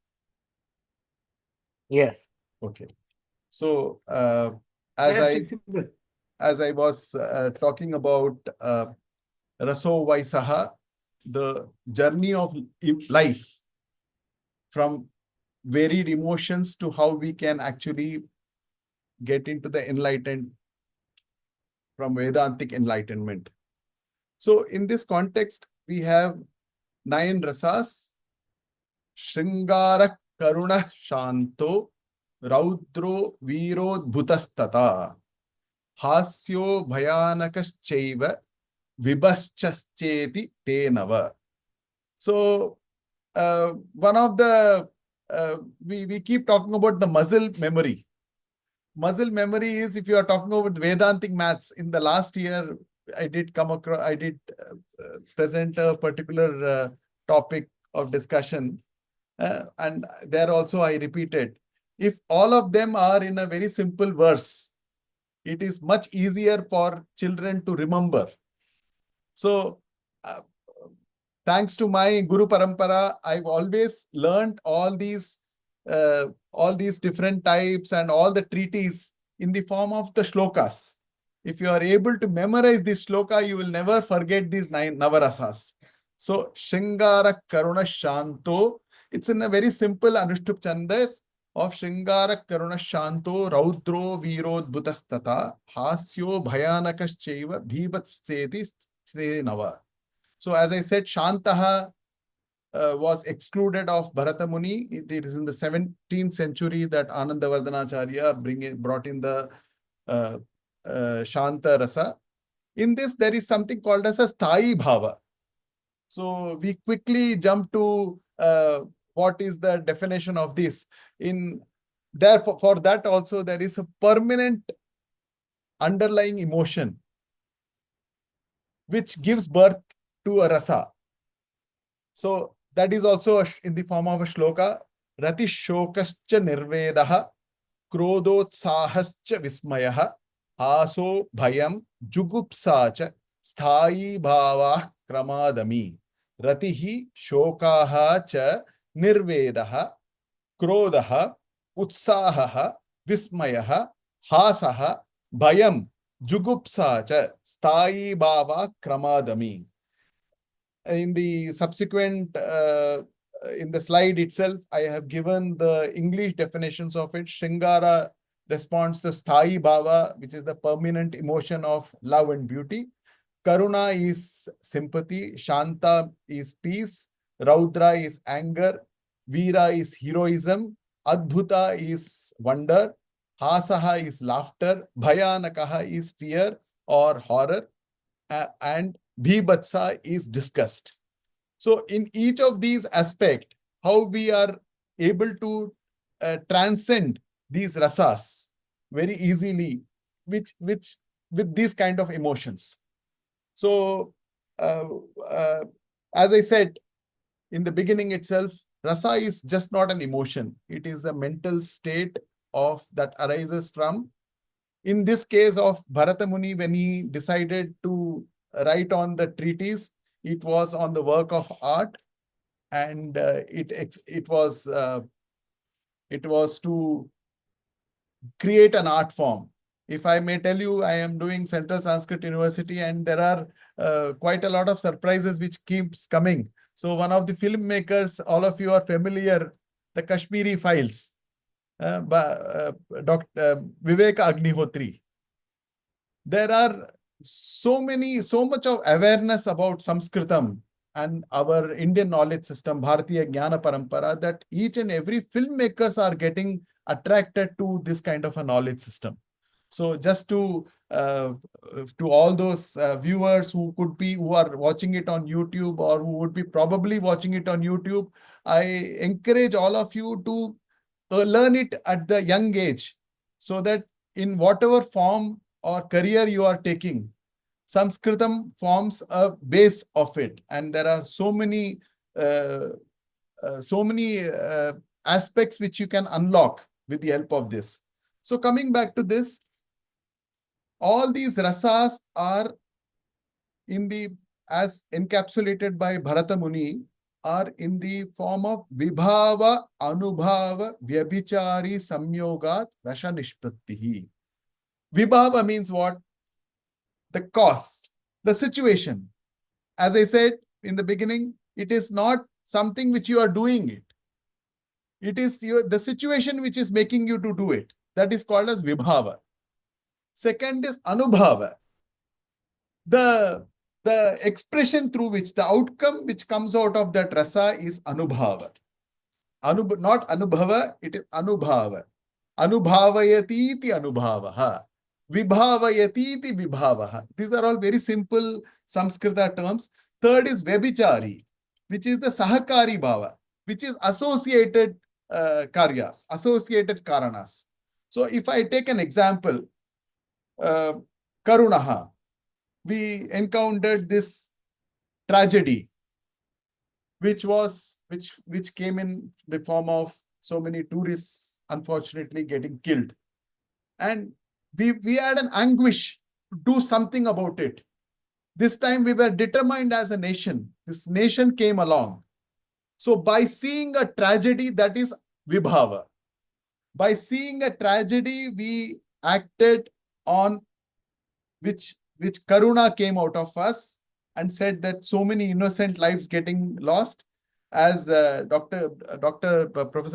Yes. Okay. So as I was talking about Raso Vaisaha, the journey of life from varied emotions to how we can actually get into the enlightened from Vedantic enlightenment. So in this context, we have 9 rasas: Shringara Karuna Shanto, Raudro Virodbhutastata, Hasyo Bhayanakaschaiva, Vibhaschacheti Tenava. So one of the we keep talking about the muscle memory. Muscle memory is, if you are talking about Vedantic maths, in the last year I did present a particular topic of discussion, and there also I repeated, if all of them are in a very simple verse, it is much easier for children to remember. So thanks to my Guru Parampara, I've always learned all these different types and all the treaties in the form of the shlokas. If you are able to memorize this shloka, you will never forget these 9 navarasas. So, Shringara Karuna Shanto, it's in a very simple Anushtup Chandas of Shringara Karuna Shanto, Raudro Virodbhutastata, Hasyo Bhayanakaschaiva, Bhibatseti Nava. So, as I said, Shantaha was excluded of Bharata Muni. It is in the 17th century that Anandavardhanacharya brought in the Shanta Rasa. In this, there is something called as a Sthayi Bhava. So we quickly jump to what is the definition of this. Therefore, for that also, there is a permanent underlying emotion which gives birth to a rasa. So that is also in the form of a shloka. Rati shokascha nirvedaha, krodhotsahascha vismayaha, aso bhayam jugupsacha sthayi bhava kramadami. Ratihi shokaha cha nirvedaha, krodhaha utsahaha vismayaha, hasaha bhayam jugupsacha sthayi bhava kramadami. In the subsequent, in the slide itself, I have given the English definitions of it. Shringara responds to Sthayi Bhava, which is the permanent emotion of love and beauty. Karuna is sympathy. Shanta is peace. Raudra is anger. Veera is heroism. Adbhuta is wonder. Hasaha is laughter. Bhayanakaha is fear. or horror, and bhibhatsa is disgust. So in each of these aspects, how we are able to transcend these rasas very easily, which with these kind of emotions. So as I said in the beginning itself, rasa is just not an emotion. It is a mental state of that arises from, in this case of Bharata Muni, when he decided to write on the treatise, it was on the work of art, and it was to create an art form. If I may tell you, I am doing Central Sanskrit University, and there are quite a lot of surprises which keeps coming. So one of the filmmakers, all of you are familiar, the Kashmiri Files, Dr. Vivek Agnihotri. There are so much of awareness about Samskritam and our Indian knowledge system, Bharatiya Jnana Parampara, that each and every filmmakers are getting attracted to this kind of a knowledge system. So just to all those viewers who are watching it on YouTube, or who would be probably watching it on YouTube, I encourage all of you to learn it at the young age, so that in whatever form or career you are taking, Samskritam forms a base of it, and there are so many aspects which you can unlock with the help of this. So coming back to this, all these rasas are as encapsulated by Bharata Muni, are in the form of vibhava, anubhava, vyabhichari, samyogat, rasha nishprattihi. Vibhava means what? The cause, the situation. As I said in the beginning, it is not something which you are doing it. It is the situation which is making you to do it. That is called as vibhava. Second is anubhava. The expression through which, the outcome which comes out of that rasa is anubhava. Not anubhava, it is anubhava. Anubhavayatiti anubhavaha. Vibhavayatiti vibhavaha. These are all very simple Samskrita terms. Third is Vyabhichari, which is the Sahakari Bhava, which is associated karyas, associated karanas. So if I take an example, Karunaha, we encountered this tragedy, which came in the form of so many tourists unfortunately getting killed. And we had an anguish to do something about it. This time we were determined as a nation. This nation came along. So by seeing a tragedy, that is vibhava. By seeing a tragedy, we acted on which karuna came out of us, and said that so many innocent lives getting lost. As Professor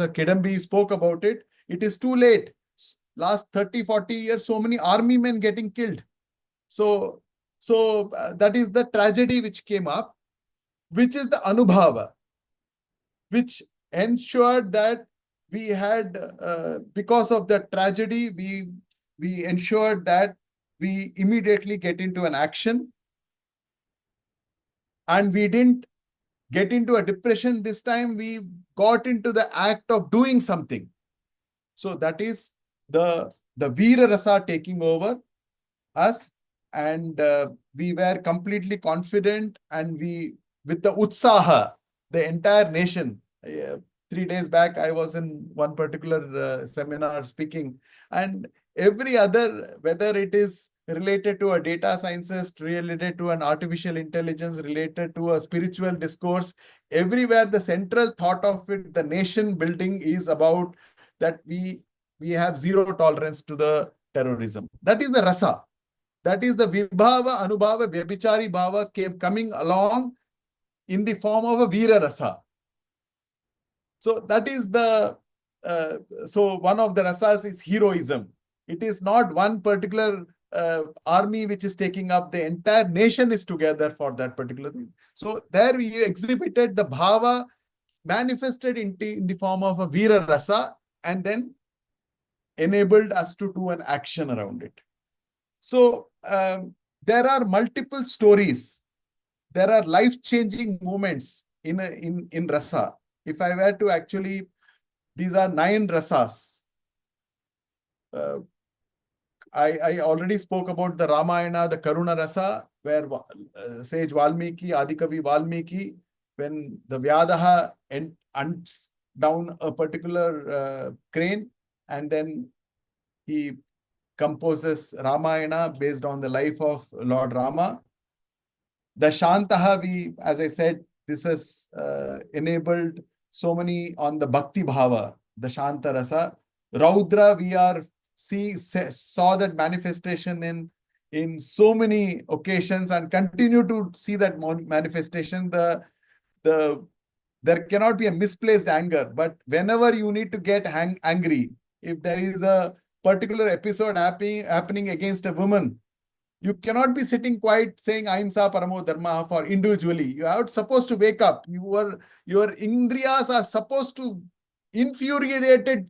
Kidambi spoke about it, it is too late. Last 30-40 years, so many army men getting killed. So that is the tragedy which came up, which is the anubhava, which ensured that we had, because of the tragedy, we ensured that we immediately get into an action, and we didn't get into a depression. This time we got into the act of doing something. So that is the Veera Rasa taking over us, and we were completely confident, and with the Utsaha, the entire nation. 3 days back, I was in one particular seminar speaking, and every other, whether it is related to a data sciences, related to an artificial intelligence, related to a spiritual discourse, everywhere the central thought of it, the nation building, is about that we have zero tolerance to the terrorism. That is the rasa. That is the vibhava, anubhava, vyabhichari bhava coming along in the form of a Veera Rasa. So that is so one of the rasas is heroism. It is not one particular army which is taking up, the entire nation is together for that particular thing. So there we exhibited the bhava manifested in the form of a Veera Rasa, and then enabled us to do an action around it. So there are multiple stories. There are life-changing moments in rasa. If I were to actually, these are 9 rasas. I already spoke about the Ramayana, the Karuna rasa, where sage Valmiki, Adikavi Valmiki, when the Vyadaha hunts down a particular crane, and then he composes Ramayana based on the life of Lord Rama. The Shantaha, as I said, this has enabled so many on the Bhakti Bhava, the Shanta Rasa. Raudra, we saw that manifestation in so many occasions and continue to see that manifestation. There cannot be a misplaced anger, but whenever you need to get angry, if there is a particular episode happening against a woman, you cannot be sitting quiet saying Ahimsa Paramo Dharma for individually. You are supposed to wake up. Your indriyas are supposed to infuriated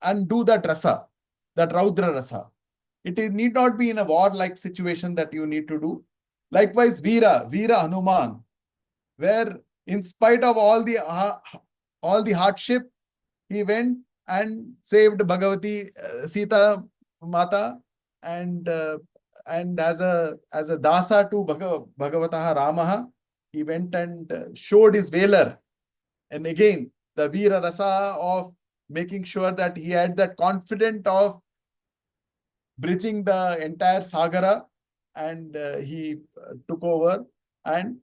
and do that rasa, that Raudra rasa. It need not be in a war-like situation that you need to do. Likewise, Veera Hanuman, where in spite of all the hardship, he went and saved Bhagavati Sita Mata, and as a dasa to Bhagavataha Ramaha, he went and showed his valor. And again, the Veera Rasa of making sure that he had that confidence of bridging the entire Sagara, and he took over. And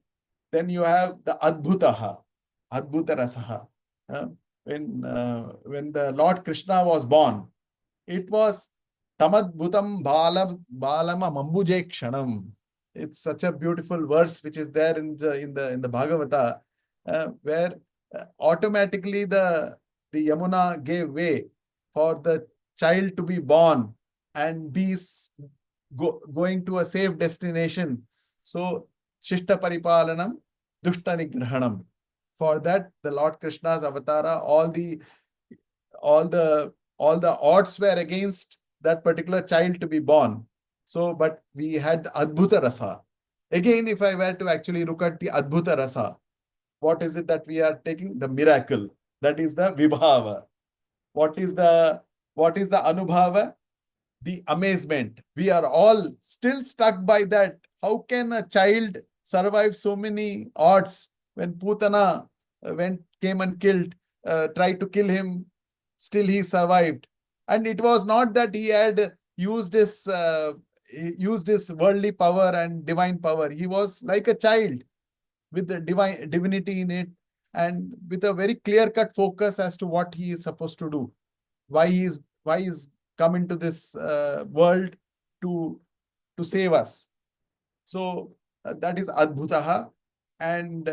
then you have the Adbhuta Rasaha. When the Lord Krishna was born, it was Tamadbhutam Balama Mambuje Kshanam. It's such a beautiful verse which is there in the Bhagavata, where automatically the Yamuna gave way for the child to be born and be going to a safe destination. So Shishta Paripalanam, Dushta Nigrahanam. For that, the Lord Krishna's avatara, all the odds were against that particular child to be born. So, but we had Adbhuta Rasa. Again, if I were to actually look at the Adbhuta Rasa, what is it that we are taking? The miracle. That is the Vibhava. What is the Anubhava? The amazement. We are all still stuck by that. How can a child survive so many odds when Putana came and tried to kill him? Still he survived. And it was not that he had used his worldly power and divine power. He was like a child with the divinity in it, and with a very clear-cut focus as to what he is supposed to do. Why he's come into this world to save us. So that is Adbhutaha. And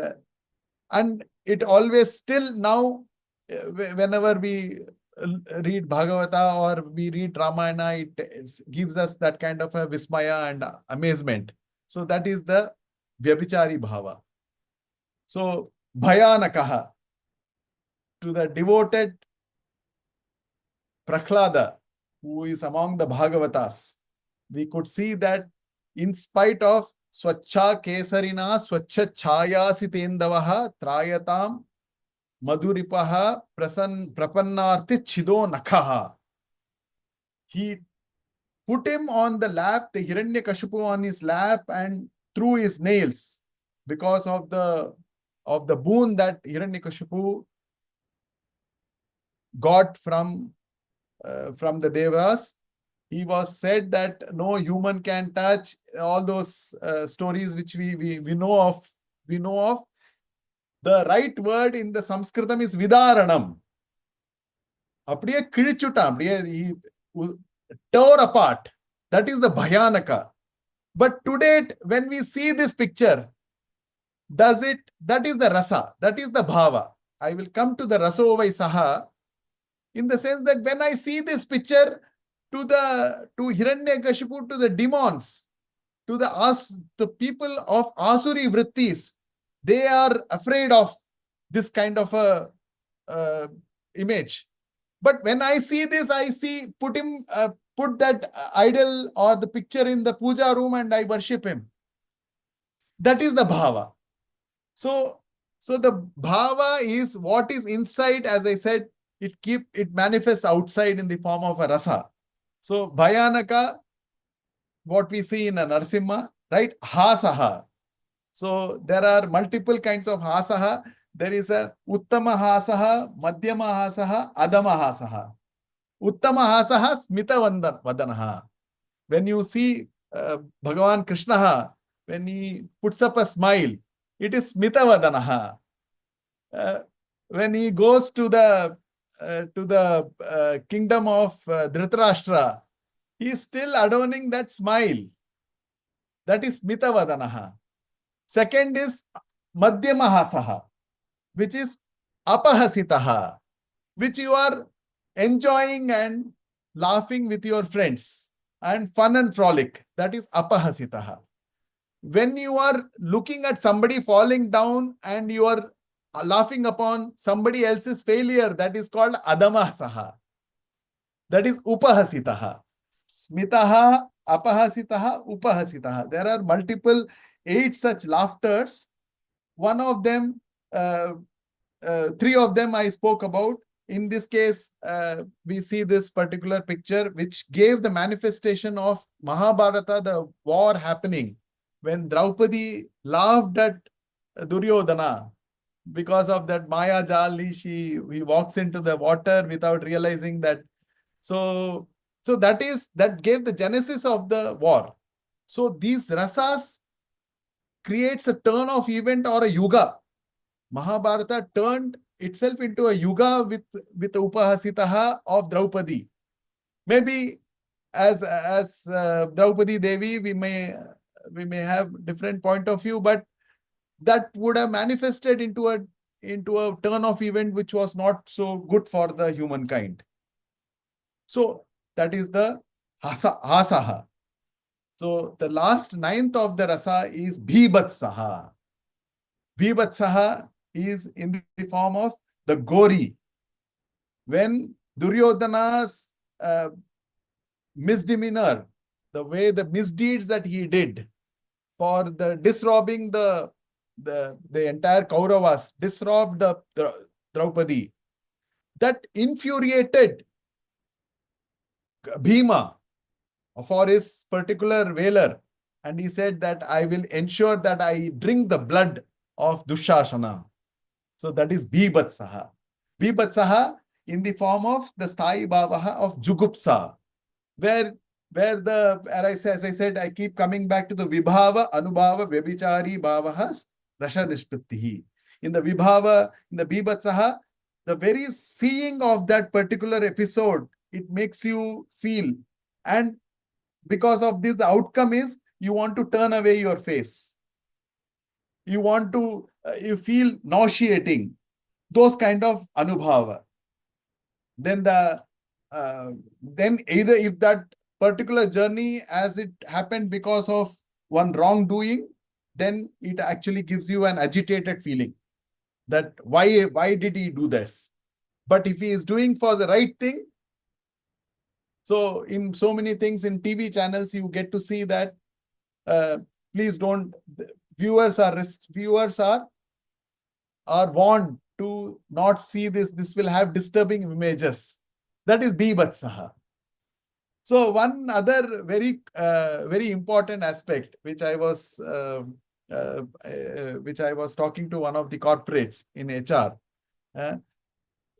it always still now, whenever we read Bhagavata or we read Ramayana, it gives us that kind of a vismaya and amazement. So that is the Vyabhichari Bhava. So Bhayanakaha, to the devoted Prahlada, who is among the Bhagavatas, we could see that in spite of Swachha Kesarina Swachha Chayasitendavaha Trayatam Madhuripaha Prapannarthi Chido Nakaha. He put him on the lap, the Hiranyakashipu on his lap, and threw his nails because of the boon that Hiranyakashipu got from the Devas. He was said that no human can touch. All those stories which we know of. We know of. The right word in the Samskritam is Vidaranam. Apdiye kilichuta, he tore apart. That is the Bhayanaka. But today, when we see this picture, that is the rasa, that is the bhava. I will come to the raso vaisaha, in the sense that when I see this picture, to Hiranyakashipu, to the demons, to the people of Asuri Vrittis, they are afraid of this kind of a image. But when I see this, I see put him put that idol or the picture in the puja room and I worship him. That is the bhava. So the bhava is what is inside. As I said, it manifests outside in the form of a rasa. So bhayanaka, what we see in a Narasimha, right? Hasaha. So there are multiple kinds of hasaha. There is a uttama hasaha, madhyama hasaha, adama hasaha. Uttama hasaha smita vadanaha. When you see Bhagavan Krishna, when he puts up a smile, it is smita vadanaha. When he goes to the kingdom of Dhritarashtra, he is still adorning that smile. That is smita vadanaha. Second is madhyama hasaha, which is apahasitaha, which you are enjoying and laughing with your friends and fun and frolic. That is apahasitaha. When you are looking at somebody falling down and you are laughing upon somebody else's failure, that is called adamasaha. That is upahasitaha. Smitaha, apahasitaha, upahasitaha. There are multiple 8 such laughters. One of them, 3 of them I spoke about. In this case, we see this particular picture which gave the manifestation of Mahabharata, the war happening, when Draupadi laughed at Duryodhana because of that Maya Jali. He walks into the water without realizing that. So that gave the genesis of the war. So these rasas creates a turn of event or a yuga. Mahabharata turned itself into a yuga with the upahasitaha of Draupadi. Maybe as Draupadi Devi, we may have different point of view, but that would have manifested into a turn of event which was not so good for the humankind. So that is the hasaha. So the last 9th of the rasa is bhibatsaha. Bhibatsaha is in the form of the gori. When Duryodhana's misdemeanor, the way the misdeeds that he did for the disrobing the entire Kauravas, disrobed the Draupadi, that infuriated Bhima for his particular valor, and he said that I will ensure that I drink the blood of Dushashana. So that is Bhibatsaha. Bhibatsaha in the form of the Sthai Bhavaha of Jugupsa, where as I said, I keep coming back to the Vibhava, Anubhava, Vyabhichari Bhavaha, Rasha Nishprittihi. In the Vibhava, in the Bhibatsaha, the very seeing of that particular episode, it makes you feel. And because of this, the outcome is you want to turn away your face. You want to, you feel nauseating. Those kind of anubhava. Then then either if that particular journey as it happened because of one wrongdoing, then it actually gives you an agitated feeling that why did he do this? But if he is doing for the right thing, so in so many things in TV channels, you get to see that please don't, viewers are warned to not see this. This will have disturbing images. That is Bhibatsaha. So one other very important aspect which I was talking to one of the corporates in HR,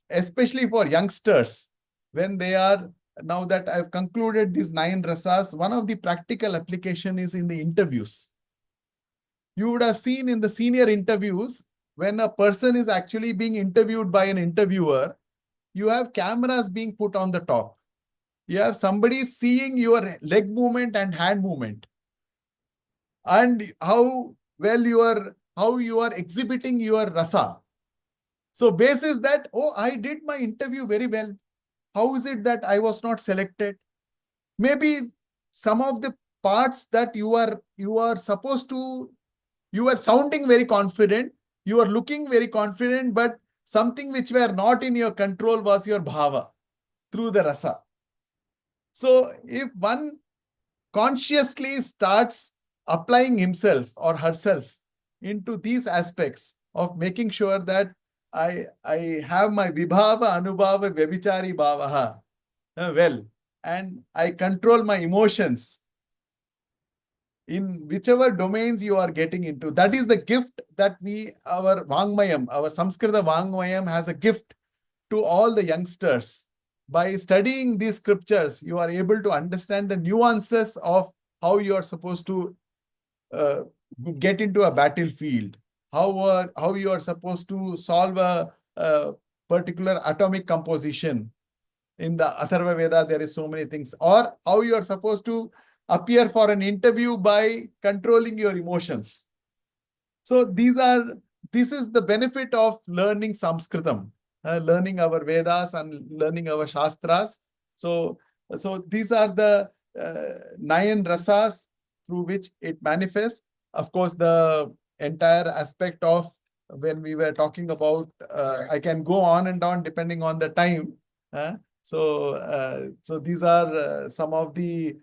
especially for youngsters, when they are, now that I've concluded these 9 rasas, one of the practical application is in the interviews. You would have seen in the senior interviews, when a person is actually being interviewed by an interviewer, you have cameras being put on the top. You have somebody seeing your leg movement and hand movement, and how you are exhibiting your rasa. So basis that, oh, I did my interview very well. How is it that I was not selected? Maybe some of the parts that you are supposed to, you are sounding very confident, you are looking very confident, but something which were not in your control was your bhava through the rasa. So if one consciously starts applying himself or herself into these aspects of making sure that I have my vibhava, anubhava, vyabhichari bhavaha well, and I control my emotions in whichever domains you are getting into. That is the gift that our Vangmayam, our Samskrita Vangmayam has a gift to all the youngsters. By studying these scriptures, you are able to understand the nuances of how you are supposed to get into a battlefield, how you are supposed to solve a particular atomic composition. In the Atharva Veda, there is so many things. Or how you are supposed to appear for an interview by controlling your emotions. So this is the benefit of learning Samskritam, learning our Vedas and learning our Shastras. So these are the 9 rasas through which it manifests. Of course, the entire aspect of when we were talking about, I can go on and on depending on the time. So these are some of the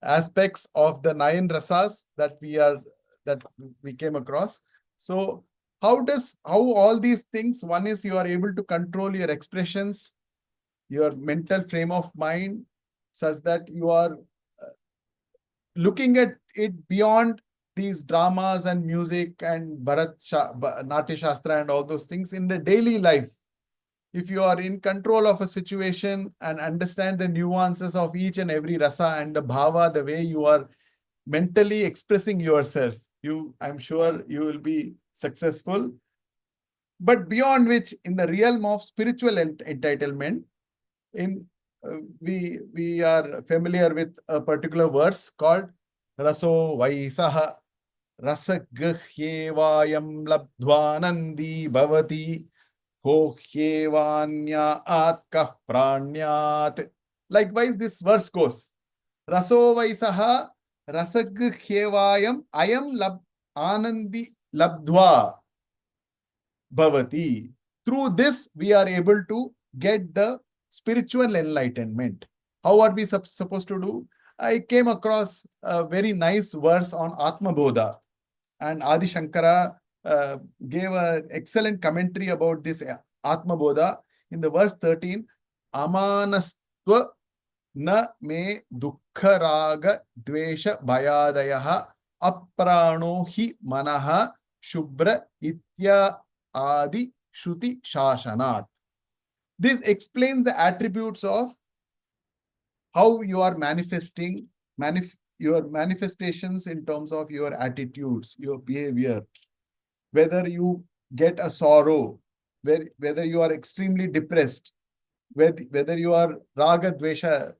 aspects of the 9 rasas that we came across. So how all these things, one is you are able to control your expressions, your mental frame of mind, such that you are looking at it beyond these dramas and music and Natya Shastra and all those things in the daily life. If you are in control of a situation and understand the nuances of each and every rasa and the bhava, the way you are mentally expressing yourself, I'm sure you will be successful. But beyond which, in the realm of spiritual entitlement, we are familiar with a particular verse called Raso Vaisaha Rasagyevayam Labdvanandi Bhavati Hohyevanya Atkah Pranyat. Likewise, this verse goes, Raso Vaisaha Rasagyevayam Ayam Anandi Labdva Bhavati. Through this, we are able to get the spiritual enlightenment. How are we supposed to do? I came across a very nice verse on Atma Bodha, and Adi Shankara gave an excellent commentary about this Atma Bodha. In the verse 13, Amanastva na me dukkha raga dvesha bhayadayaha aprano hi manaha shubra itya adi shruti shashanat. This explains the attributes of how you are manifesting, your manifestations in terms of your attitudes, your behavior, whether you get a sorrow, whether you are extremely depressed, whether you are raga, dvesha.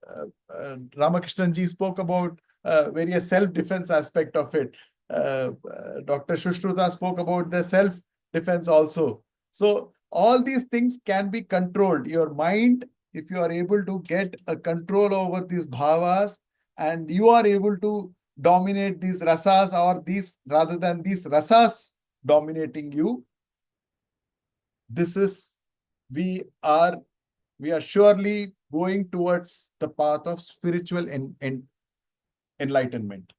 Ramakrishnan ji spoke about various self-defense aspect of it. Dr. Sushrutha spoke about the self-defense also. So all these things can be controlled. Your mind, if you are able to get a control over these bhavas, and you are able to dominate these rasas, or these rather than these rasas dominating you, we are surely going towards the path of spiritual enlightenment.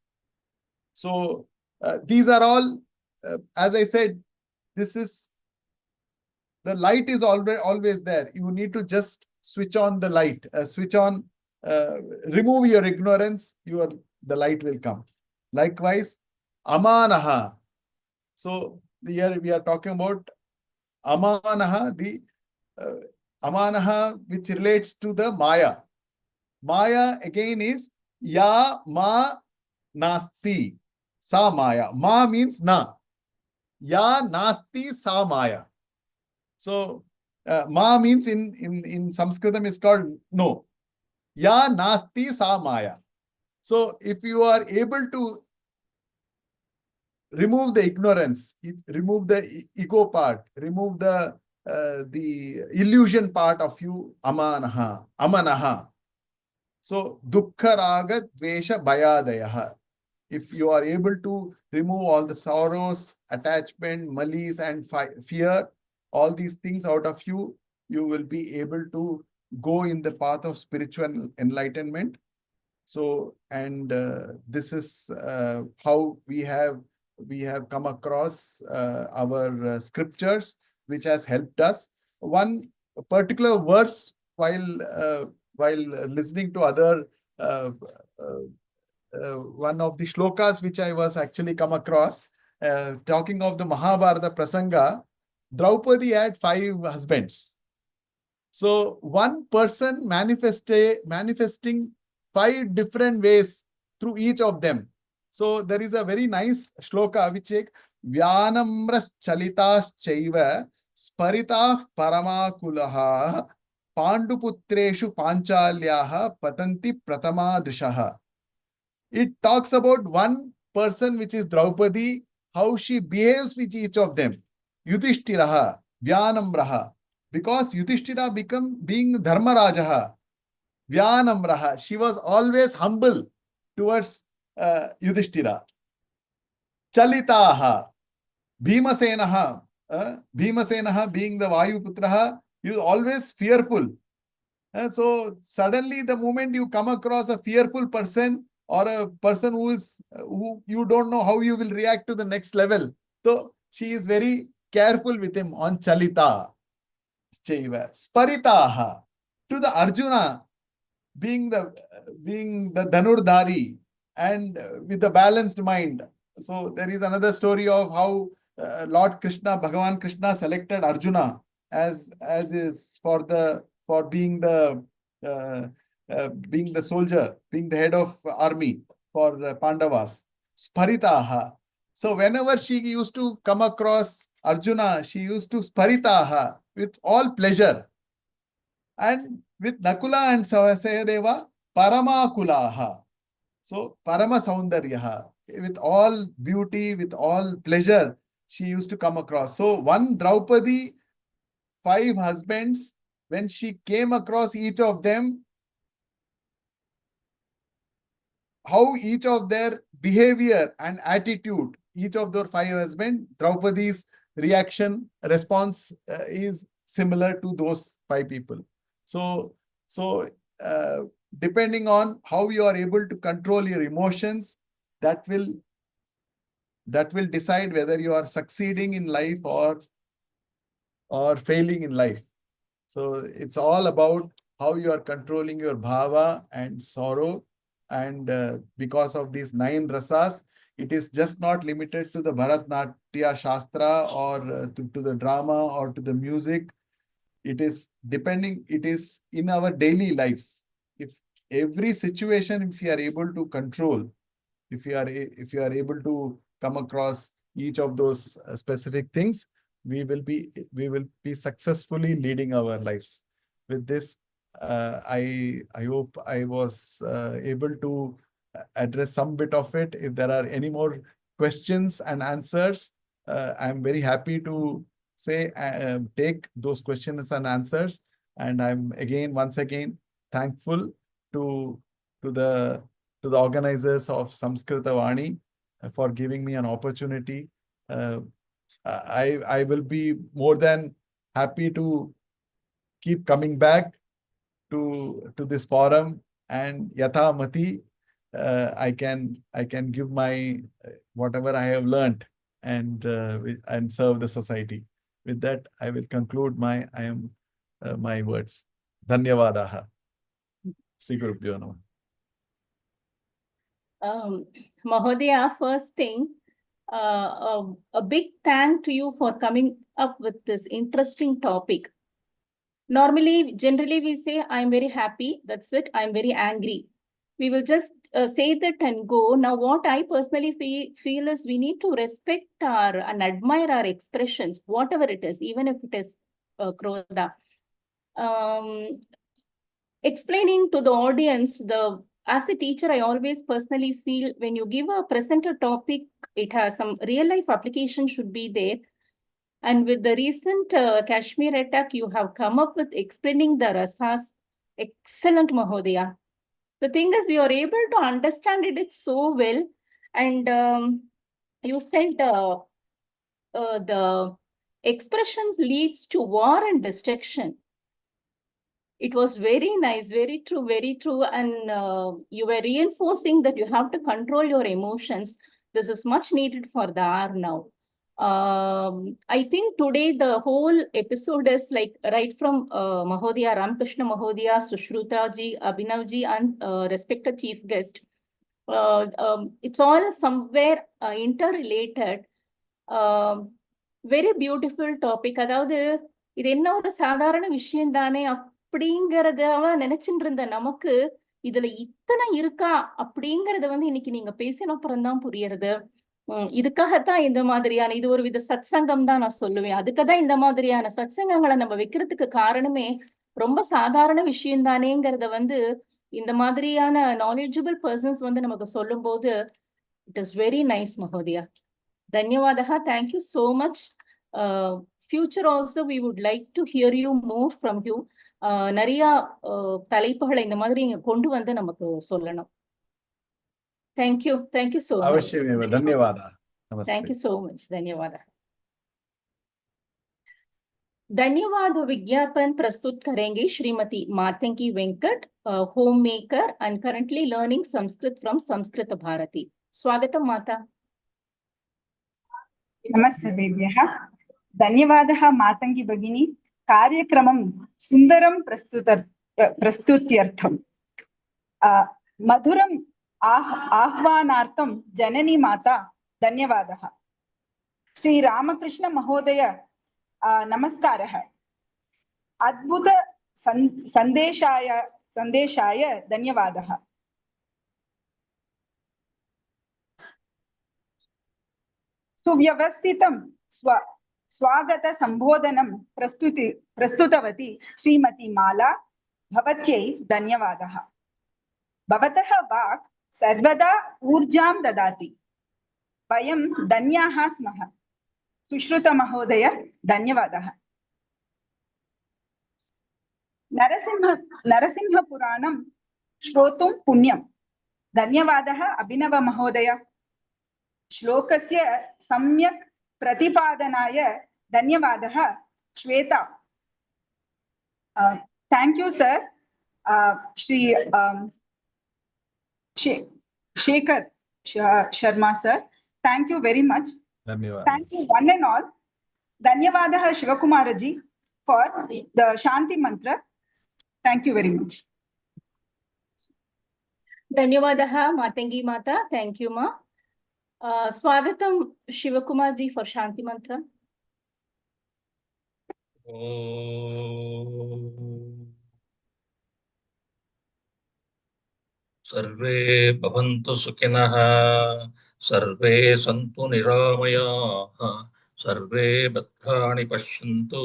So these are all, as I said, the light is always there. You need to just switch on the light, remove your ignorance, the light will come. Likewise, amanaha. So here we are talking about amanaha, amanaha, which relates to the Maya. Maya again is ya ma nasti sa Maya. Ma means na. Ya nasti sa Maya. So ma means in Sanskritam is called no. Ya nasti sa Maya. So if you are able to remove the ignorance, remove the ego part, remove the illusion part of you, amanaha. So dukkha raga dvesha bhayadayaha. If you are able to remove all the sorrows, attachment, malice, and fear, all these things out of you, you will be able to go in the path of spiritual enlightenment. So, and this is how we have come across our scriptures, which has helped us. One particular verse while listening to other one of the shlokas which I was actually come across, talking of the Mahabharata Prasanga, Draupadi had 5 husbands. So one person manifesting 5 different ways through each of them. So there is a very nice shloka which is Vyanamras chalitas chaiva sparitah paramakulaha panduputreshu panchalyaha patanti pratama drishaha. It talks about one person, which is Draupadi, how she behaves with each of them. Yudhishthiraha, Vyanamraha. Because Yudhishthira being Dharmarajaha, Vyanamraha. She was always humble towards Yudhishthira. Chalitaha, Bhimasenaha. Bhimasenaha being the Vayuputraha, he was always fearful. So suddenly the moment you come across a fearful person, or a person who you don't know how you will react to the next level. So she is very careful with him on Chalita. Sparitaha. To the Arjuna, being the Dhanurdhari and with a balanced mind. So there is another story of how Lord Krishna, Bhagavan Krishna selected Arjuna as is for being the soldier, being the head of army for Pandavas. Sparitaha. So whenever she used to come across Arjuna, she used to Sparitaha with all pleasure. And with Nakula and Sahadeva, Paramakulaha. So Parama Saundaryaha. With all beauty, with all pleasure, she used to come across. So one Draupadi, 5 husbands, when she came across each of them, how each of their behavior and attitude, each of their 5 husbands, Draupadi's response is similar to those 5 people. So depending on how you are able to control your emotions, that will decide whether you are succeeding in life or failing in life. So it's all about how you are controlling your bhava and sorrow. And because of these 9 rasas, it is just not limited to the Bharatnatya Shastra or to the drama or to the music. It is in our daily lives. If every situation, if you are able to control, if you are able to come across each of those specific things, we will be successfully leading our lives. With this, I hope I was able to address some bit of it. If there are any more questions and answers, I'm very happy to take those questions and answers. And I'm once again thankful to the organizers of Samskrita Vani for giving me an opportunity. I will be more than happy to keep coming back to this forum, and Yatha Mati, I can give my whatever I have learned and serve the society. With that, I will conclude my words. Dhanyavadaha. Shri Gurubhyo Namah. Mahodaya, first thing, a big thank to you for coming up with this interesting topic. Generally we say, I'm very happy, that's it, I'm very angry. We will just say that and go. Now, what I personally feel is we need to respect and admire our expressions, whatever it is, even if it is Krodha. Explaining to the audience, as a teacher, I always personally feel when you give a presenter topic, it has some real life application should be there. And with the recent Kashmir attack, you have come up with explaining the rasas. Excellent, Mahodaya. The thing is, we are able to understand it so well. And you said the expressions leads to war and destruction. It was very nice, very true. And you were reinforcing that you have to control your emotions. This is much needed for the hour now. I think today the whole episode is like right from Mahodaya, Ramakrishna Mahodaya, Sushrutha ji, Abhinav ji, and respected chief guest. It's all somewhere interrelated. Very beautiful topic. அதாவது இது என்ன ஒரு சாதாரண விஷயம் தானே அப்படிங்கறத நினைச்சுட்டு இருந்த நமக்கு இதுல இத்தனை இருக்கா அப்படிங்கறத இன்னைக்கு நீங்க பேசின அப்புறம் தான் புரியுறது. இதுக்காகத்தான் இந்த மாதிரியான இது ஒரு வித சத்சங்கம் தான் நான் சொல்லுவேன். அதுக்குதான் இந்த மாதிரியான சத்சங்கங்களை நம்ம வைக்கிறதுக்கு காரணமே ரொம்ப சாதாரண விஷயம் தானேங்கிறத இந்த மாதிரியான knowledgeable persons நமக்கு சொல்லும் போது it is very nice, Mahodaya. Dhanyavadaha. Thank you so much. Future also we would like to hear you more from you. நிறைய தலைப்புகளை இந்த மாதிரி கொண்டு நமக்கு சொல்லணும். Thank you so much. Avashyameva. Dhanyavada. Namaste. Thank you so much. Dhanyavada. धन्यवाद विज्ञापन प्रस्तुत करेंगे Shrimati Matangi Venkat, home maker and currently learning Sanskrit from Samskrita Bharati. स्वागतम माता. नमस्ते सर्वेभ्यः. धन्यवादः मातंगी भगिनी. कार्यक्रमं सुन्दरं प्रस्तुत्यर्थं मधुरं आह्वानार्थं जननी माता धन्यवादः. श्री रामकृष्ण महोदय नमस्कारः. अद्भुत संदेशाय धन्यवादः. सुव्यवस्थितं स्वागत संबोधनं प्रस्तुतवती श्रीमती माला, भवत्यै धन्यवादः. भवतः वाक् सर्वदा ऊर्जां ददाति. वयं धन्याः स्मः. सुश्रुत महोदय धन्यवादः. नरसिंह पुराणं श्रोतुं पुण्यं. धन्यवादः अभिनव महोदय. श्लोकस्य सम्यक् प्रतिपादनाय धन्यवादः Shweta. Thank you sir. Shri Shekhar Sharma sir. Thank you very much. Dhanyavada. Thank you one and all. Dhanyavadah Shivakumara ji for the Shanti mantra. Thank you very much. Dhanyavadah Matangi Mata. Thank you ma. Swagatam Shivakumar ji for Shanti mantra. सर्वे भवन्तु सुखिनः, सर्वे सन्तु निरामयाः, सर्वे भद्राणि पश्यन्तु,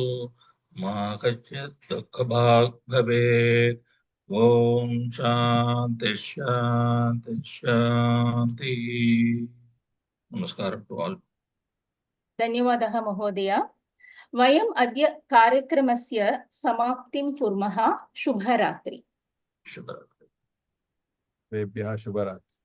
मा कश्चित् दुःखभाग् भवेत्. ॐ शान्ति शान्ति शान्ति. Namaskaram to all. धन्यवादः महोदय. वयम् अद्य कार्यक्रमस्य समाप्तिं कुर्मः. शुभरात्रि. Shubharatri. Shubharatri.